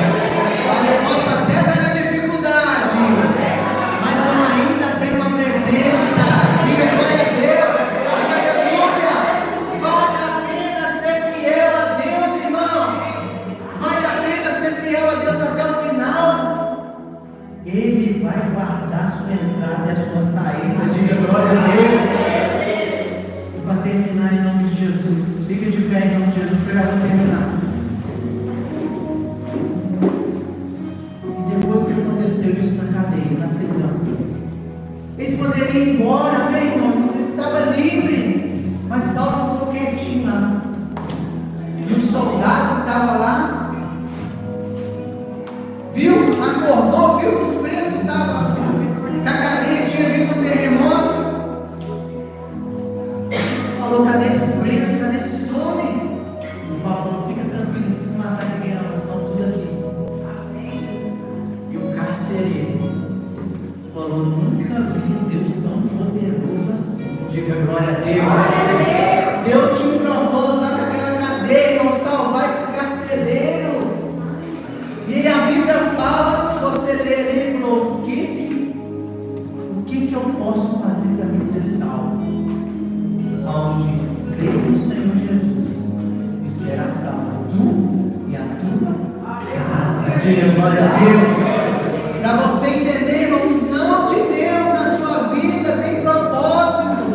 Para eu posso até estar na dificuldade, mas eu ainda tenho a presença. Diga glória a Deus, diga aleluia. Vale a pena ser fiel a Deus, irmão. Vale a pena ser fiel a Deus até o final. Ele vai guardar a sua entrada e a sua saída. Diga glória a Deus. E para terminar, em nome de Jesus, fica de pé em nome de Jesus, para eu terminar. E depois que aconteceu isso na cadeia, na prisão, eles poderiam ir embora, meu irmão, você estava livre, mas Paulo ficou quietinho lá. E o soldado que estava lá viu, acordou, viu que os presos estavam, que a cadeia tinha vindo um terremoto. Falou: cadê esses presos? Cadê esses homens? O Paulo falou: fica tranquilo, não precisa matar ninguém, não, nós estamos tudo aqui. E o carcereiro falou: nunca vi um Deus tão poderoso assim. Diga glória a Deus. Deus tinha um propósito lá naquela cadeia, ao salvar esse carcereiro. E a Bíblia fala, se você ler ali, ele falou: o que eu posso fazer para me ser salvo? Paulo diz: crê no Senhor Jesus e será salvo tu e a tua casa. Diga glória a Deus. Para você entender, irmão, os não de Deus na sua vida tem propósito.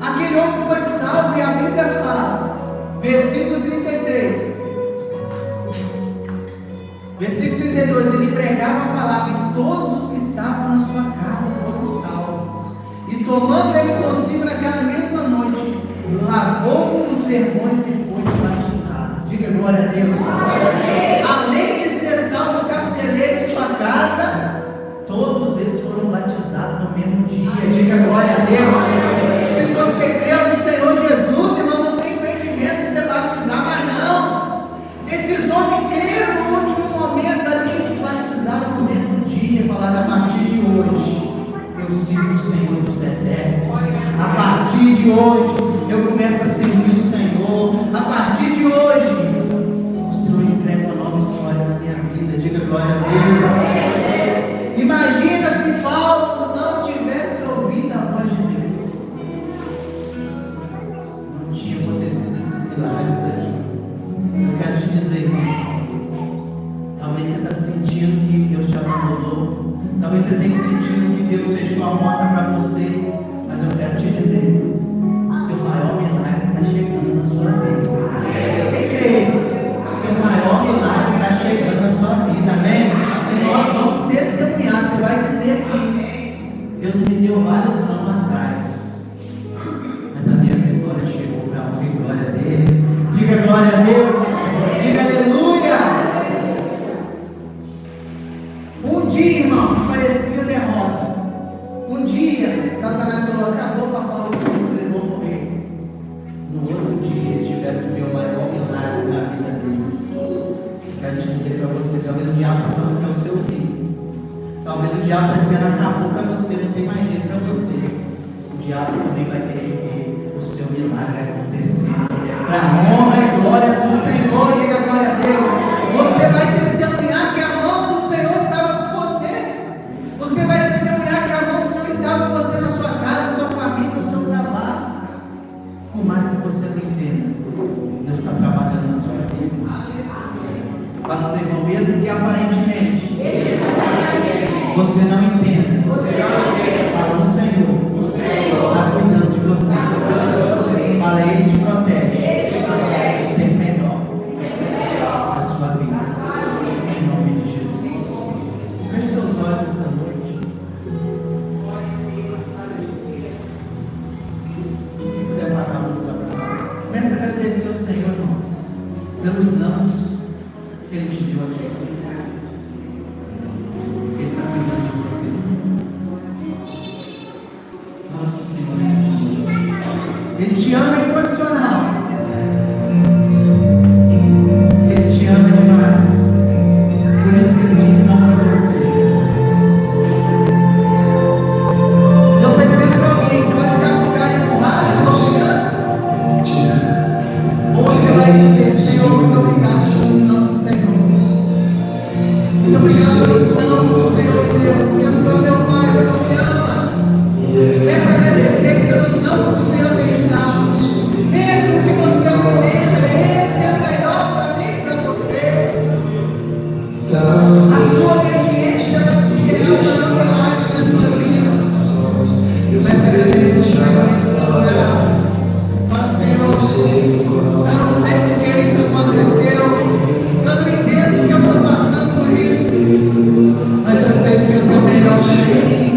Aquele homem foi salvo e a Bíblia fala, versículo 33. Versículo 32, ele pregava a palavra e todos os que estavam na sua casa foram salvos. E tomando ele consigo naquela mesma noite, lavou os vergões e foi batizado. Diga glória a Deus. Além de ser salvo o carcereiro em sua casa, todos eles foram batizados no mesmo dia. Diga glória a Deus. Se você crê no Senhor Jesus, irmão, não tem impedimento de ser batizado, mas não. Esses homens creram no último momento ali, batizaram no mesmo dia. Falaram: a partir de hoje eu sirvo o Senhor dos exércitos. A partir de hoje eu começo a servir o Senhor. A partir de hoje o Senhor escreve uma nova história na minha vida. Diga glória a Deus. Imagina se Paulo não tivesse ouvido a voz de Deus. Não tinha acontecido esses milagres aqui. Eu quero te dizer, irmãos, talvez você está sentindo que Deus te abandonou. Talvez você tenha sentido que Deus fechou a porta para você. Mas eu quero te dizer, o seu maior milagre está chegando na sua vida. Quem crê? O seu maior milagre está chegando na sua vida, amém? E nós vamos testemunhar. Você vai dizer aqui: Deus me deu vários não lá atrás, mas a minha vitória chegou para a honra e glória dele. Diga glória a Deus. Diga aleluia. Um dia, irmão, parecia derrota. Um dia, Satanás falou: acabou com Paulo e Silas, eles vão morrer. No outro dia, eles tiveram o meu maior milagre na vida deles. Quero te dizer para você: talvez o diabo está falando que é o seu filho. Talvez o diabo está dizendo: acabou para você, não tem mais jeito para você. O diabo também vai ter que ver o seu milagre acontecer. Para a honra e glória do Senhor. Diga glória a Deus. Você vai testemunhar que a mão do Senhor estava com você. Você vai testemunhar que a mão do Senhor estava com você na sua casa, na sua família, no seu trabalho. Por mais que você não entenda, Deus está trabalhando na sua vida. Fala, Senhor, mesmo que aparentemente você não entenda. mantendo. Fala, o Senhor está cuidando de você. Fala, Ele te protege. Ele tem melhor na sua vida. Em nome de Jesus. Feche seus olhos nessa noite. Quem puder parar a luz lá para nós. Comece a agradecer ao Senhor, irmão, pelos nãos que Ele te deu aqui. Ele está cuidando de você. Fala para o Senhor nessa noite. Ele te ama incondicional. Ele te ama demais. Por isso que Ele diz não para você. Deus está dizendo para alguém: você vai ficar com cara empurrada e confiança? Ou você vai dizer: Senhor, muito obrigado pelos não do Senhor. Muito obrigado pelos não que o Senhor me deu. Porque eu sou meu Pai, o Senhor me ama. Peço agradecer pelos não que o Senhor tem te dado. Mesmo que você não entenda, Ele tem o melhor para mim e para você. A sua obediência vai te gerar uma novidade na sua vida. Peço agradecer ao Senhor nessa hora. Fala, Senhor, eu não sei por que isso aconteceu. Eu não entendo que eu estou passando por isso. Mas eu sei que o Senhor tem o melhor para mim.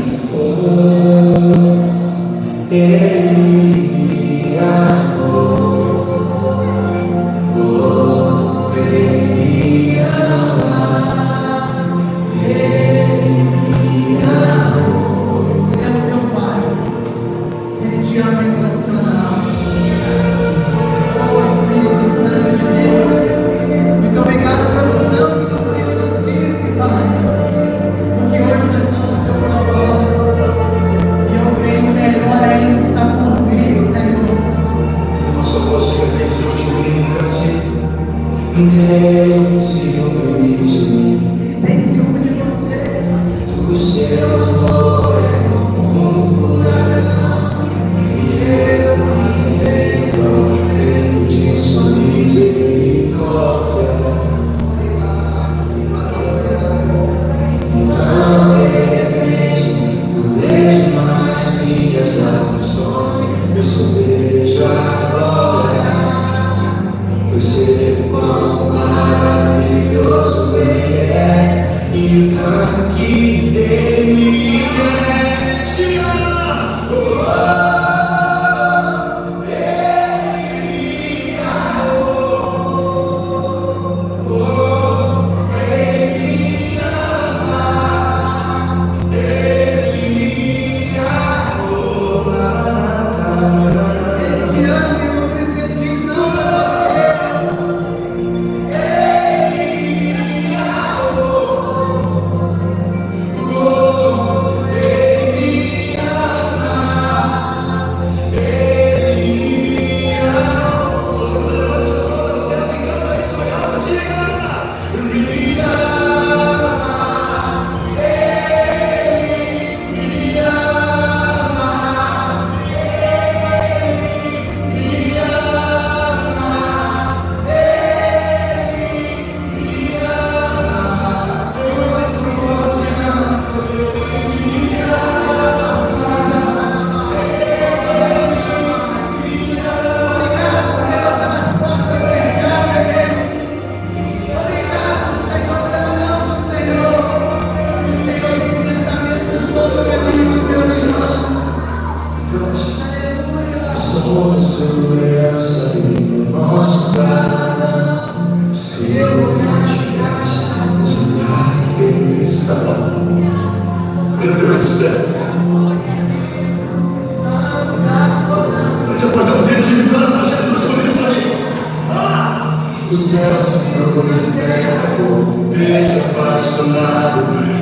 Ele me amou, Ele me ama, Ele me amou. Ele é seu Pai, Ele te ama incondicional. Oh Espírito Santo de Deus, muito obrigado pelos dons que o Senhor nos disse, Pai, porque hoje nós estamos no seu propósito. O melhor ainda está por vir, Senhor. Não só você tem sido de mim, tem ciúme de mim. E tem ciúme de você. O seu amor é como um furacão, e eu me lembro de sua misericórdia. Então, de repente, eu vejo mais minhas aflições, eu só vejo agora o ser quão maravilhoso Ele é, e o tanto que Ele me quer. Te amo, Ele me amou, Ele me ama, Ele me amou. Ele te ama e por isso Ele diz não para você. Meu Deus do céu. Você pode dar um dedo de vitória para Jesus por isso aí. O céu se tornou em terra, beijo apaixonado,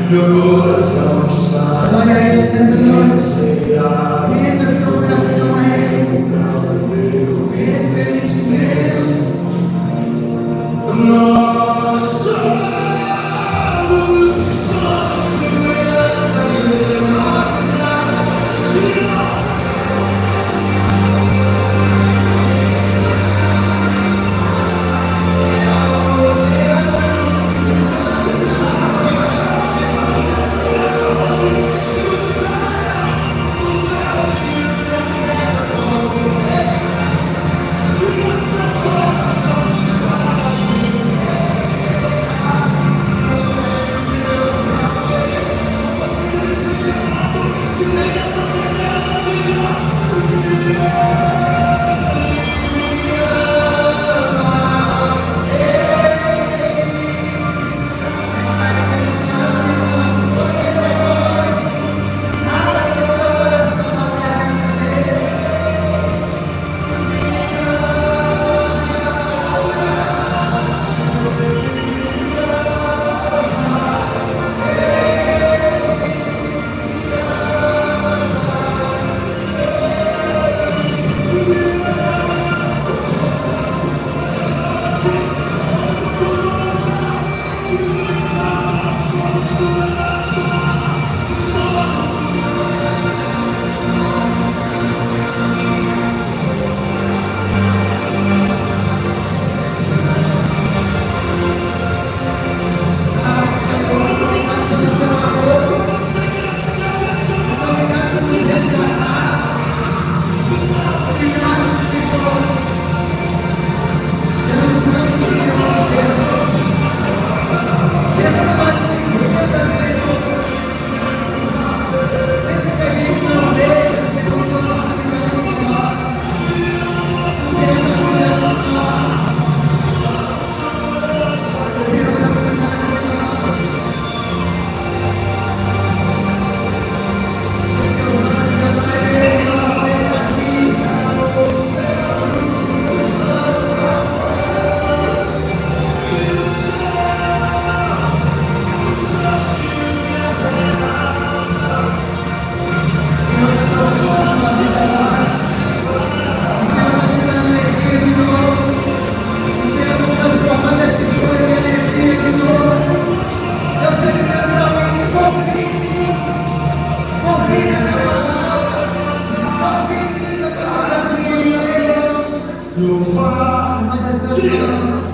meu coração dispara. Glória a Ele nessa noite. Renda seu coração a Ele. Meu sentimento. Nós somos segurança de nossa casa. louvar. Levanta essas mãos.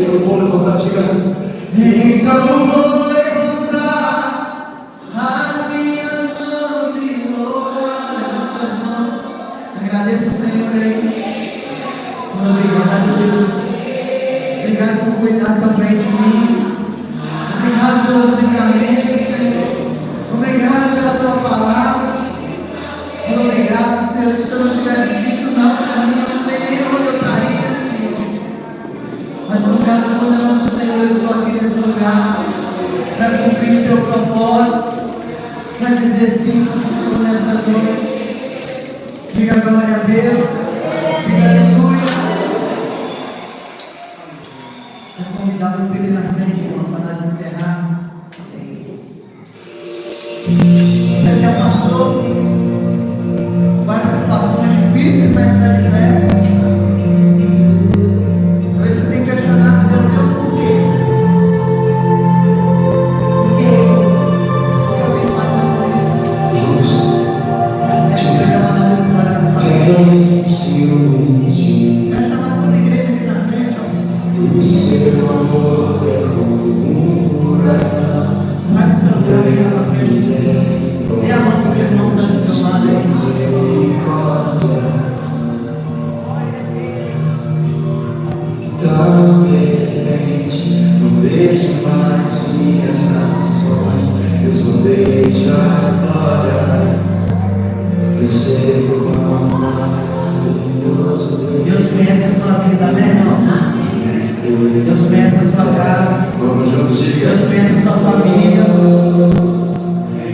Eu vou levantar, diga. Então eu vou levantar As minhas mãos e louvar as suas mãos. Agradeço, Senhor, aí. Obrigado, Deus. Obrigado por cuidar também de mim. Obrigado pelos livramentos, Senhor. Obrigado pela tua palavra. Obrigado, Senhor. Se o Senhor não tivesse dito não para mim, eu não sei nem onde eu estaria, Senhor. Mas por causa do não, Senhor, eu estou aqui nesse lugar para cumprir o teu propósito, para dizer sim ao Senhor nessa noite. Diga glória a Deus, diga aleluia. Vou convidar você ali na frente, irmão, para nós encerrar. Você já passou várias situações difíceis, mas está de pé. Talvez você tenha questionado, meu Deus, por quê? Por quê? Porque eu tenho passado por isso. Mas deixa eu mandar uma história nas palavras. Vai chamar toda a igreja aqui na frente, ó. O seu amor é como furacão. Sai do seu lugar aí na frente. Dê a mão do seu irmão que está do seu lado aí. Tão de repente, não vejo mais minhas ambições. Eu só vejo agora. Eu sei o quão maravilhoso Deus conhece a sua vida, amém, irmão? Deus conhece a sua casa. Vamos juntos, diga. Deus conhece a sua família.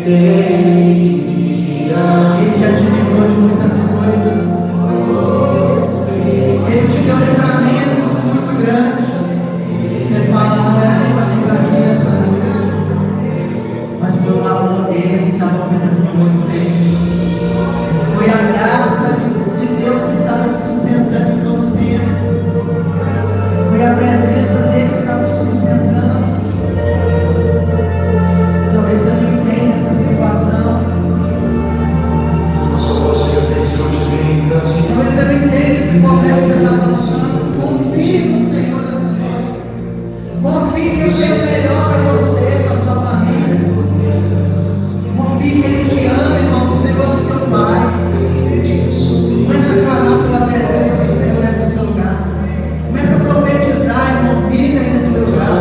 Ele já te livrou de muitas coisas. Ele te deu livramentos muito grandes. Você fala, não era nem para mim aqui nessa noite, mas foi o amor dele que estava cuidando de você. Foi a graça de Deus que estava te sustentando em todo o tempo. Foi a presença dele que estava te sustentando. Talvez você não entenda essa situação. Não sou você, eu tenho Senhor de mim. Talvez você não entenda esse momento que você está passando. Confie no Senhor nessa noite. Confie que Ele é o melhor para você, para a sua família. Confie que Ele te ama, irmão. Você é o seu Pai. Comece a clamar pela presença do Senhor aí no seu lugar. Comece a profetizar, irmão. Viva aí nesse lugar.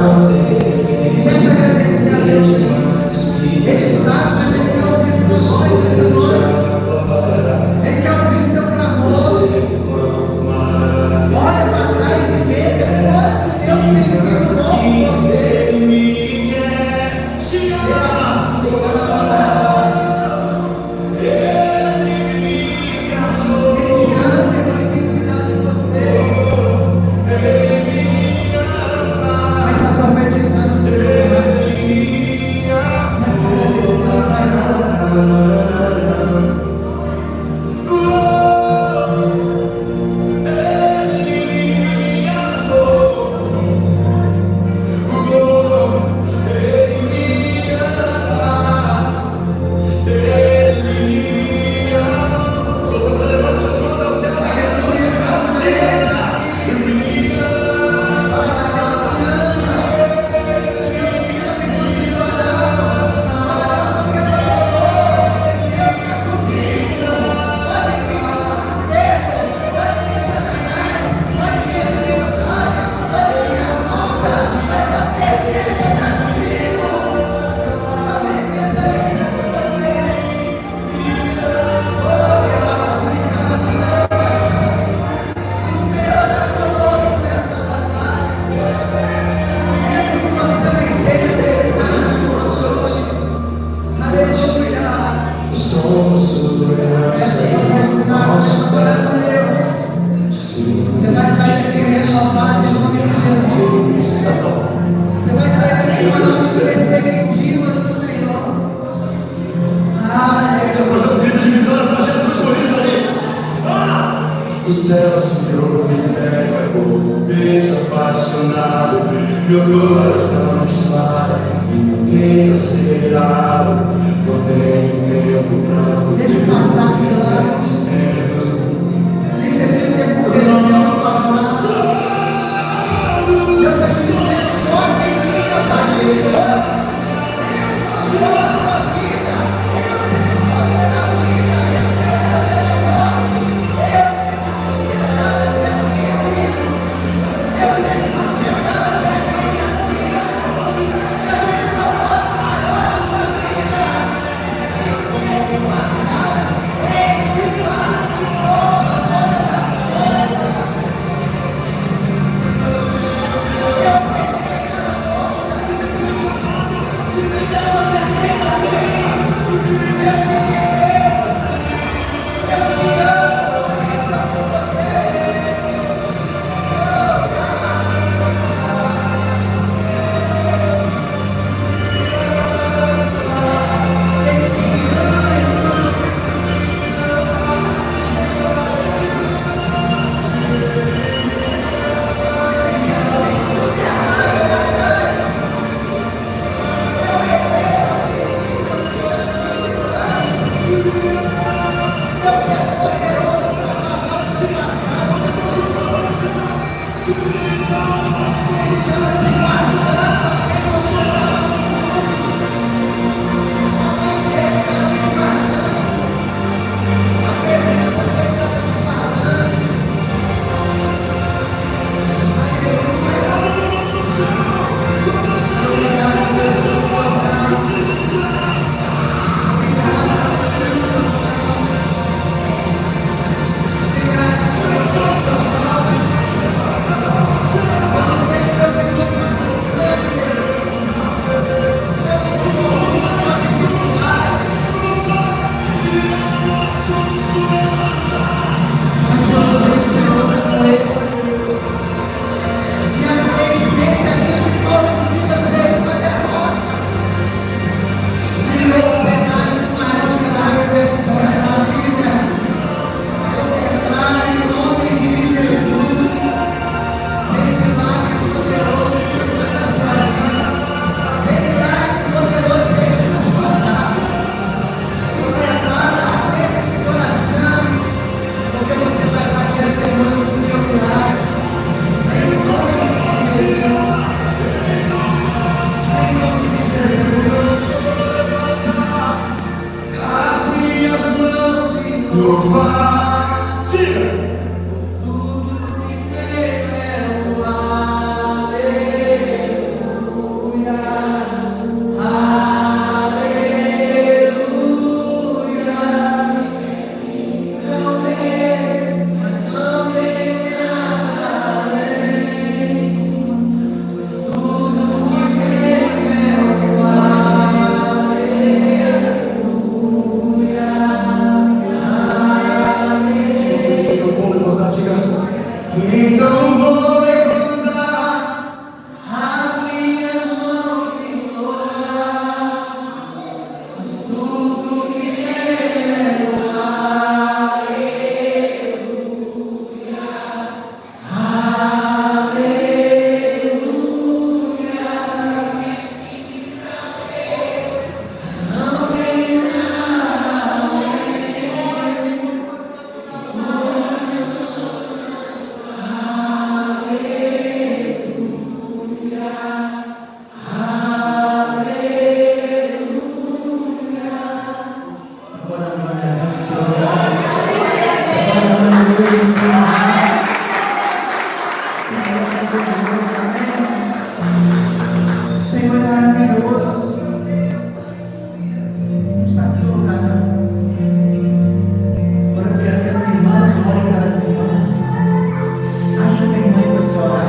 Comece a agradecer a Deus aí. Ele sabe, mas Ele quer ouvir as suas voz nessa noite. Ele quer ouvir seu clamor. Olha para trás e veja quanto Deus tem sido bom com você. Ele te ama e vai ter cuidado de você. Começa a profetizar no seu lugar. Começa a agradecer ao Senhor. Você vai sair daqui renovado. céu se ouve terra com um beijo apaixonado. Meu coração dispara e não tenta ser raro. Não tenho tempo pra poder Deixa eu passar aqui lá. sentimentos. Deixa eu ver o que aconteceu no passado. Deus vai te dizer só quem liga pra Deus. Senhor é maravilhoso. Não sabe seu lugar, não. Agora eu quero que as irmãs olhem para as irmãs. Acha uma irmã para você orar.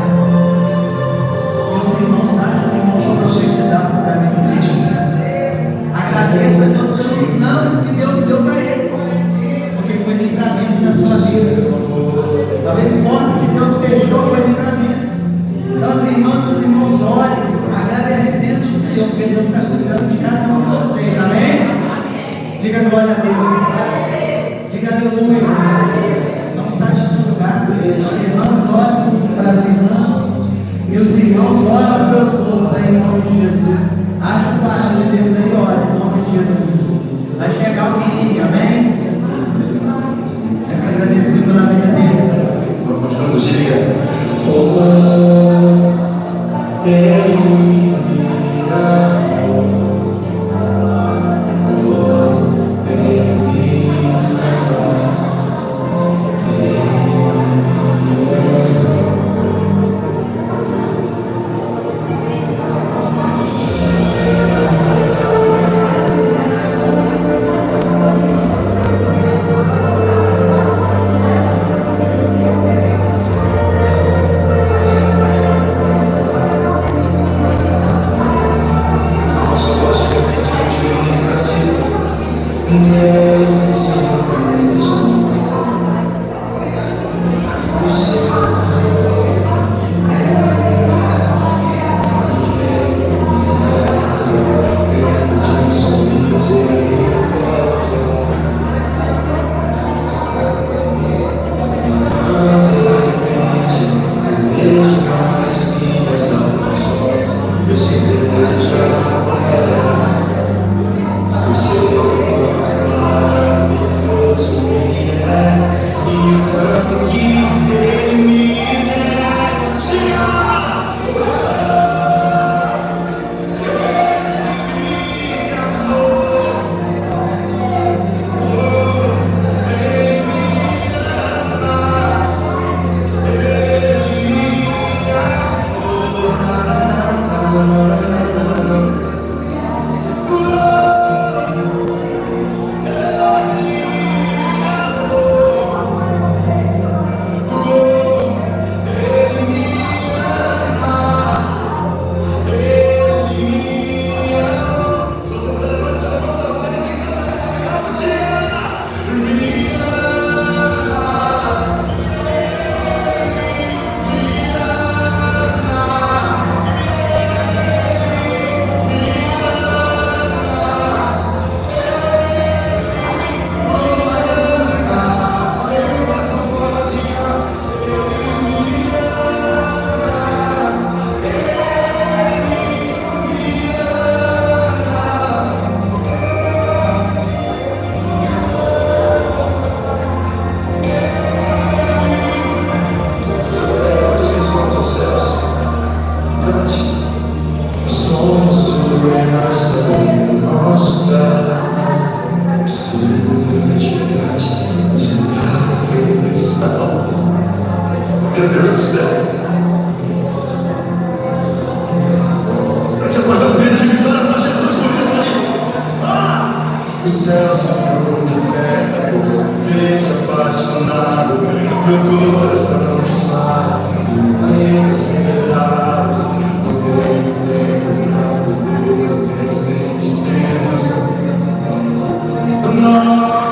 E os irmãos acham uma irmã para profetizar sobre a vida dele. Agradeça a Deus pelos nãos que Deus deu para ele, porque foi livramento na sua vida. Talvez porta que Deus fechou foi livramento. Então as irmãs e os irmãos orem, agradecendo o Senhor, porque Deus está cuidando de cada um de vocês, amém? Diga glória a Deus. Diga aleluia. Não sai do seu lugar. As irmãs oram para as irmãs e os irmãos oram pelos outros aí em nome de Jesus. Acha o passo de Deus aí, ora em nome de Jesus. Vai chegar alguém aí, amém? Essa agradecida pela vida deles. Vamos juntos, diga. Meu Deus do céu. Você pode dar um grito de vitória para Jesus por isso aí. O céu se abriu de terra, um beijo apaixonado. Meu coração dispara, não tem que acelerado. Não tenho tempo para poder o presente temos. Nossa!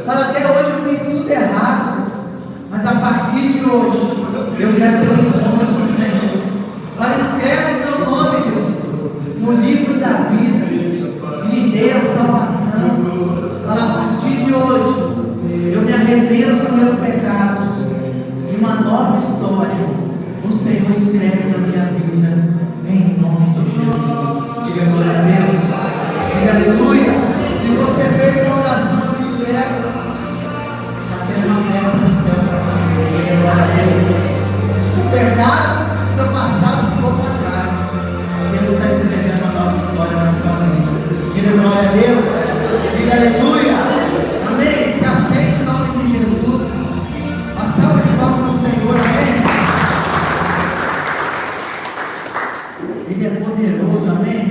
Fala, até hoje eu fiz tudo errado, Deus. Mas a partir de hoje, eu quero ter um encontro com o Senhor. Fala, escreve o meu nome, Deus, no livro da vida. E me dê a salvação. Fala, a partir de hoje, eu me arrependo dos meus pecados. E uma nova história o Senhor escreve na minha vida. Em nome de Jesus. Diga glória a Deus. Diga aleluia. Se você fez uma oração sincera, está tendo uma festa no céu para você. Diga glória a Deus. O seu pecado, o seu passado ficou para trás. Deus está escrevendo uma nova história na sua vida. Diga glória a Deus. Diga aleluia. Amém. Se aceite em nome de Jesus. Uma salva de palmas para o Senhor. Amém. Ele é poderoso, amém?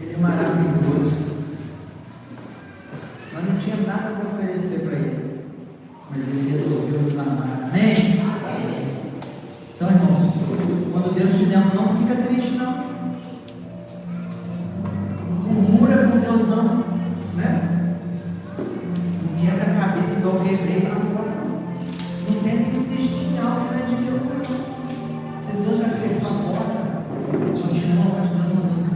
Ele é maravilhoso. Nós não tínhamos nada para oferecer para ele, mas ele resolveu nos amar, amém? Então, irmãos, quando Deus te der um não, fica triste, não. Murmura com Deus, não, né? Não quebra a cabeça igual eu quebrei lá fora, não. Não tenta insistir em algo que não é de Deus, não. Se Deus já fez uma porta, continua continuando uma música.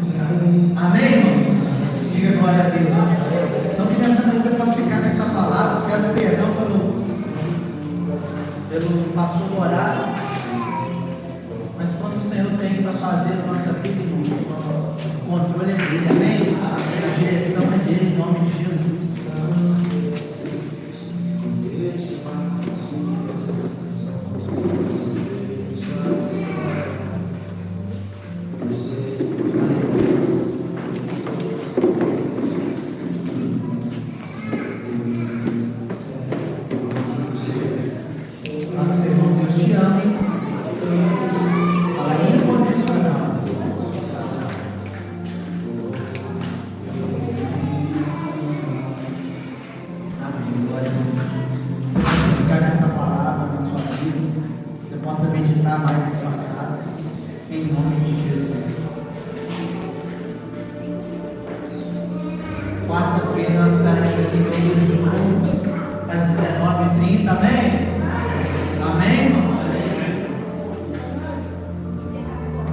Amém, irmãos? Diga glória a Deus. Então que nessa noite você possa ficar com essa palavra. Peço perdão pelo passou do horário. Mas quando o Senhor tem para fazer na nossa vida, o controle é dele, amém? A direção é dele, em nome de Jesus.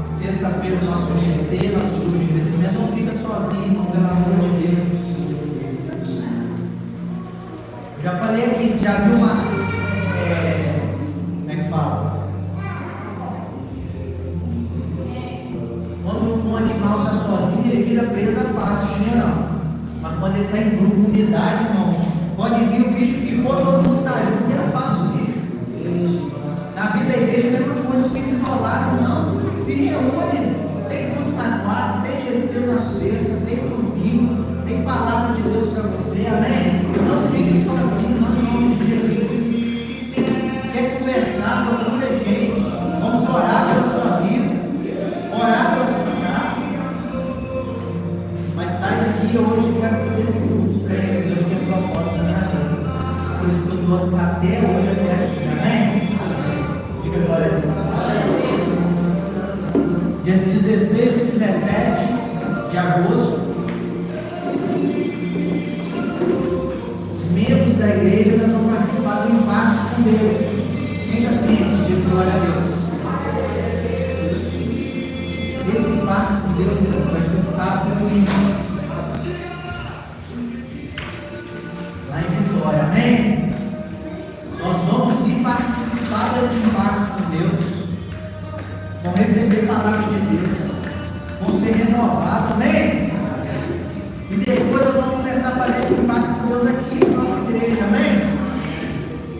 Sexta-feira, o nosso GC, nosso grupo de crescimento, não fica sozinho, irmão, pelo amor de Deus. Já falei aqui, você já viu uma. Como é que fala? Quando um animal está sozinho, ele vira presa fácil, sim ou não? Mas quando ele está em grupo, unidade, irmãos, pode vir o bicho que for, todo mundo está junto, é fácil o bicho. Na vida da igreja é a mesma coisa, não fica isolado, não. Se reúne, tem culto na quarta, tem GC na sexta, tem domingo, tem palavra de Deus para você, amém? Não fique sozinho, não, em nome de Jesus. Quer conversar, procura gente, vamos orar pela sua vida, orar pela sua casa. Mas sai daqui hoje e quer saber esse culto, Deus tem um propósito na minha vida. Por isso que eu estou até hoje aqui, amém? Diga glória a Deus. Dias 16 e 17 de agosto, os membros da igreja nós vamos participar do impacto com Deus. Quem está ciente de glória a Deus? Esse impacto com Deus, irmão, vai ser sábado e domingo, lá em Vitória, amém? Nós vamos ir participar desse impacto com Deus. Vão receber a palavra de Deus, vão ser renovados, amém? E depois nós vamos começar a fazer esse impacto com Deus aqui na nossa igreja, amém?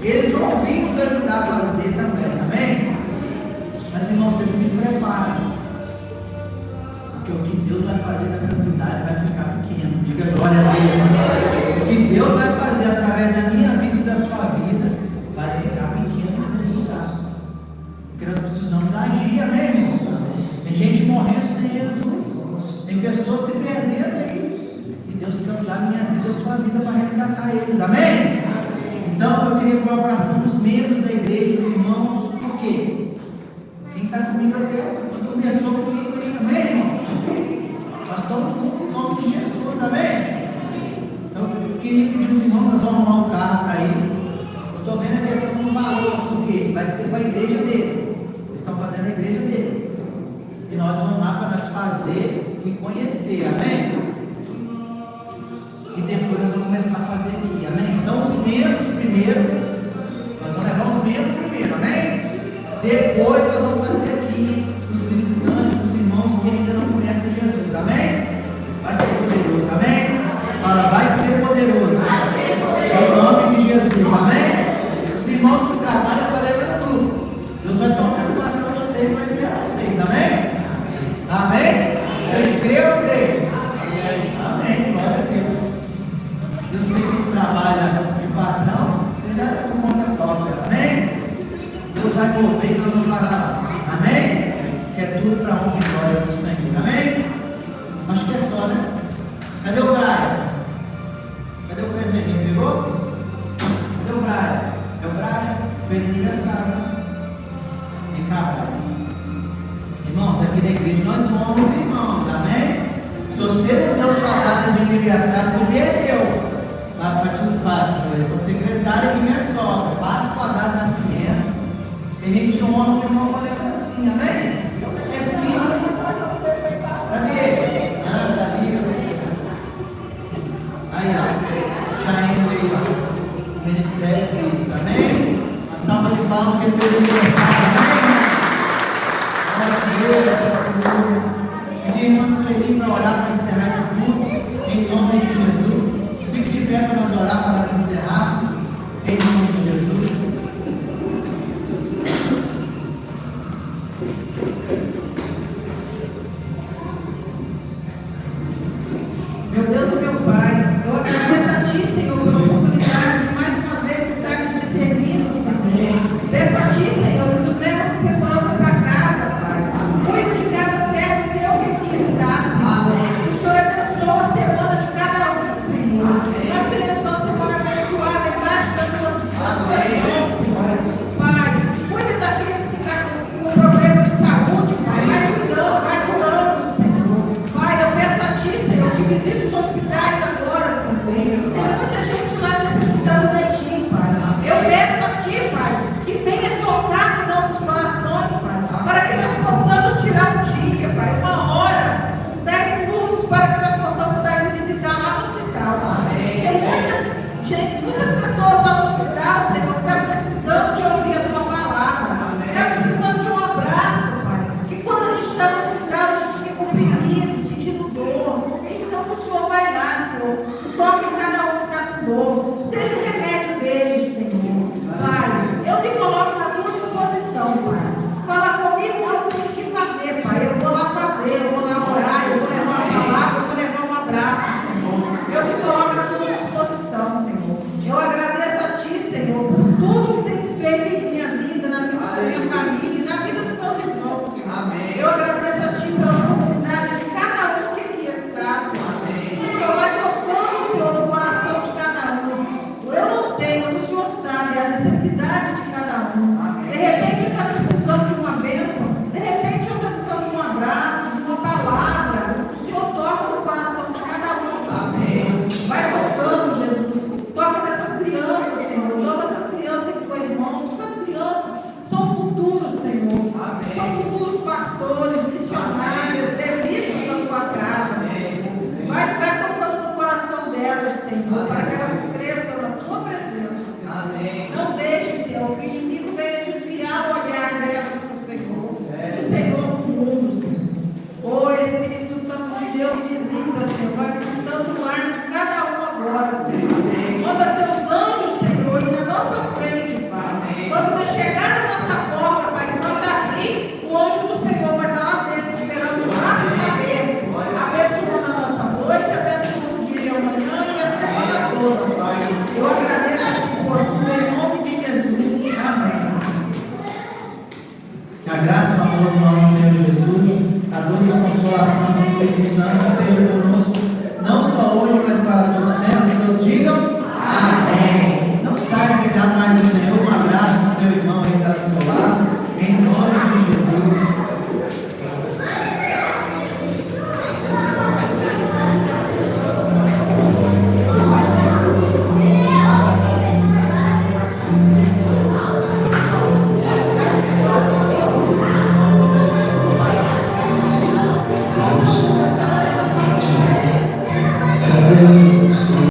Eles vão vir nos ajudar a fazer também, amém? Mas irmão, você se prepara, porque o que Deus vai fazer nessa cidade vai ficar pequeno. Diga glória a Deus. O que Deus vai fazer através da minha vida e da sua vida vai ficar pequeno nesse lugar. Porque nós precisamos agir, amém, irmãos? Tem gente morrendo sem Jesus, tem pessoas se perdendo aí, e Deus quer usar a minha vida e a sua vida para resgatar eles, amém? Então eu queria a colaboração dos membros da igreja, dos irmãos, por quê? Quem está comigo até começou comigo aí, amém, irmãos? Nós estamos juntos em nome de Jesus, amém? Então eu queria pedir os irmãos vai ser para a igreja deles. Eles estão fazendo a igreja deles. E nós vamos lá para nós fazer e conhecer, amém? E depois nós vamos começar a fazer aqui, amém? Então os membros primeiro, nós vamos levar os membros primeiro, amém? Depois nós vamos fazer aqui os visitantes, os irmãos que ainda não conhecem Jesus, amém? Vai ser poderoso, amém? Fala, vai ser poderoso. Em nome de Jesus, amém? Os irmãos que trabalham, eu falei lá no grupo, Deus vai tocar no coração de vocês, vai liberar vocês, amém? Amém? Vocês creem ou creem? Amém, glória a Deus. Eu sei que trabalha de patrão, você já está com conta própria, amém? Deus vai mover e nós vamos parar lá, amém? Que é tudo para a honra e glória do Senhor, amém? Acho que é só, né? Cadê o Brian? Cadê o presente? Entregou? Cadê o Brian? É o Brian? Fez aniversário. Vem cá, Brian. Irmãos, aqui na igreja nós somos irmãos, amém? Se você não deu sua data de aniversário, você perdeu. Lá para a secretária que minha sogra, passa sua data de nascimento. E a gente honra o irmão com a lembrancinha, amém? É simples. Cadê? Ah, tá ali. Aí, ó. Já indo aí, ó. Ministério Cristo, amém? Uma salva de palmas que ele fez aniversário, amém? Pedir irmã Sueli para orar para encerrar esse culto, em nome de Jesus. Fique de pé para nós orar para nós encerrarmos, em nome de Jesus. Meu Deus e meu Pai, eu agradeço a Ti, Senhor, pela oportunidade de mais uma vez estar aqui te servindo, Senhor. Peço a Ti, Senhor, que nos leve com segurança para casa, Pai. Cuida de cada servo teu que aqui está, Senhor. O Senhor abençoa a semana de cada um, Senhor. Nós queremos uma semana abençoada embaixo das tuas mãos, Senhor. Pai, cuida daqueles que estão com problema de saúde, Pai. Vai cuidando, vai curando, Senhor. Pai, eu peço a Ti, Senhor, que visite os hospitais agora, Senhor. Tem muita gente lá necessitando de Ti, Pai. Eu peço a Ti, Pai, que venha tocar nos nossos corações, Pai, para que nós possamos tirar um dia, Pai, uma hora, 10 minutos, para que nós possamos estar indo visitar lá no hospital, Pai. Tem muitas pessoas lá no hospital, Senhor, que estão precisando de ouvir a Tua palavra, estão precisando de um abraço, Pai, que quando a gente está no hospital, a gente fica oprimido, sentindo dor. Então o Senhor vai lá, Senhor, toque em cada um que está com dor, seja o remédio deles, Senhor. Pai, eu me coloco na Tua disposição, Pai. Fala comigo o que eu tenho que fazer, Pai. Eu vou lá fazer, eu vou lá orar, eu vou levar uma palavra, eu vou levar um abraço, Senhor. Eu me coloco na Tua disposição, Senhor. Eu agradeço a Ti, Senhor, por tudo que tens feito em minha vida, na vida da minha família, na vida dos meus irmãos, Senhor. Amém. Eu agradeço a Ti pela oportunidade de cada um que aqui está, Senhor. Amém. O Senhor vai tocando, Senhor, no coração de cada um. Eu não sei, mas o Senhor sabe a necessidade de cada um. Amém. De repente está precisando de uma bênção, de repente está precisando de um abraço, de uma palavra. O Senhor toca no coração de cada um. Amém. Vai tocando, Jesus. Toca nessas crianças, Senhor. Toma essas crianças em Tuas mãos. Essas crianças são futuros, Senhor. Amém. São futuros pastores, missionários, devidos na Tua casa, Senhor. Vai tocando no coração delas, Senhor, para que elas cresçam na Tua presença, Senhor. Amém. Não deixe, Senhor, que o inimigo venha desviar o olhar delas para o Senhor. O Senhor no mundo, Senhor. Ô Espírito Santo de Deus, visita, Senhor. Vai visitando o lar de cada um agora, Senhor. Manda Teus anjos, Senhor, ir na nossa frente, Pai. Quando nós chegar na nossa porta, Pai, que nós abrir, o anjo do Senhor vai estar lá dentro, esperando de braços abertos, abençoando a nossa noite, abençoando o dia de amanhã e a semana toda, Pai. Eu agradeço a Ti por tudo, em nome de Jesus. Amém. Que a graça e o amor do nosso Senhor Jesus, a doce consolação do Espírito Santo esteja conosco, não só hoje, mas para todos sempre. Todos digam.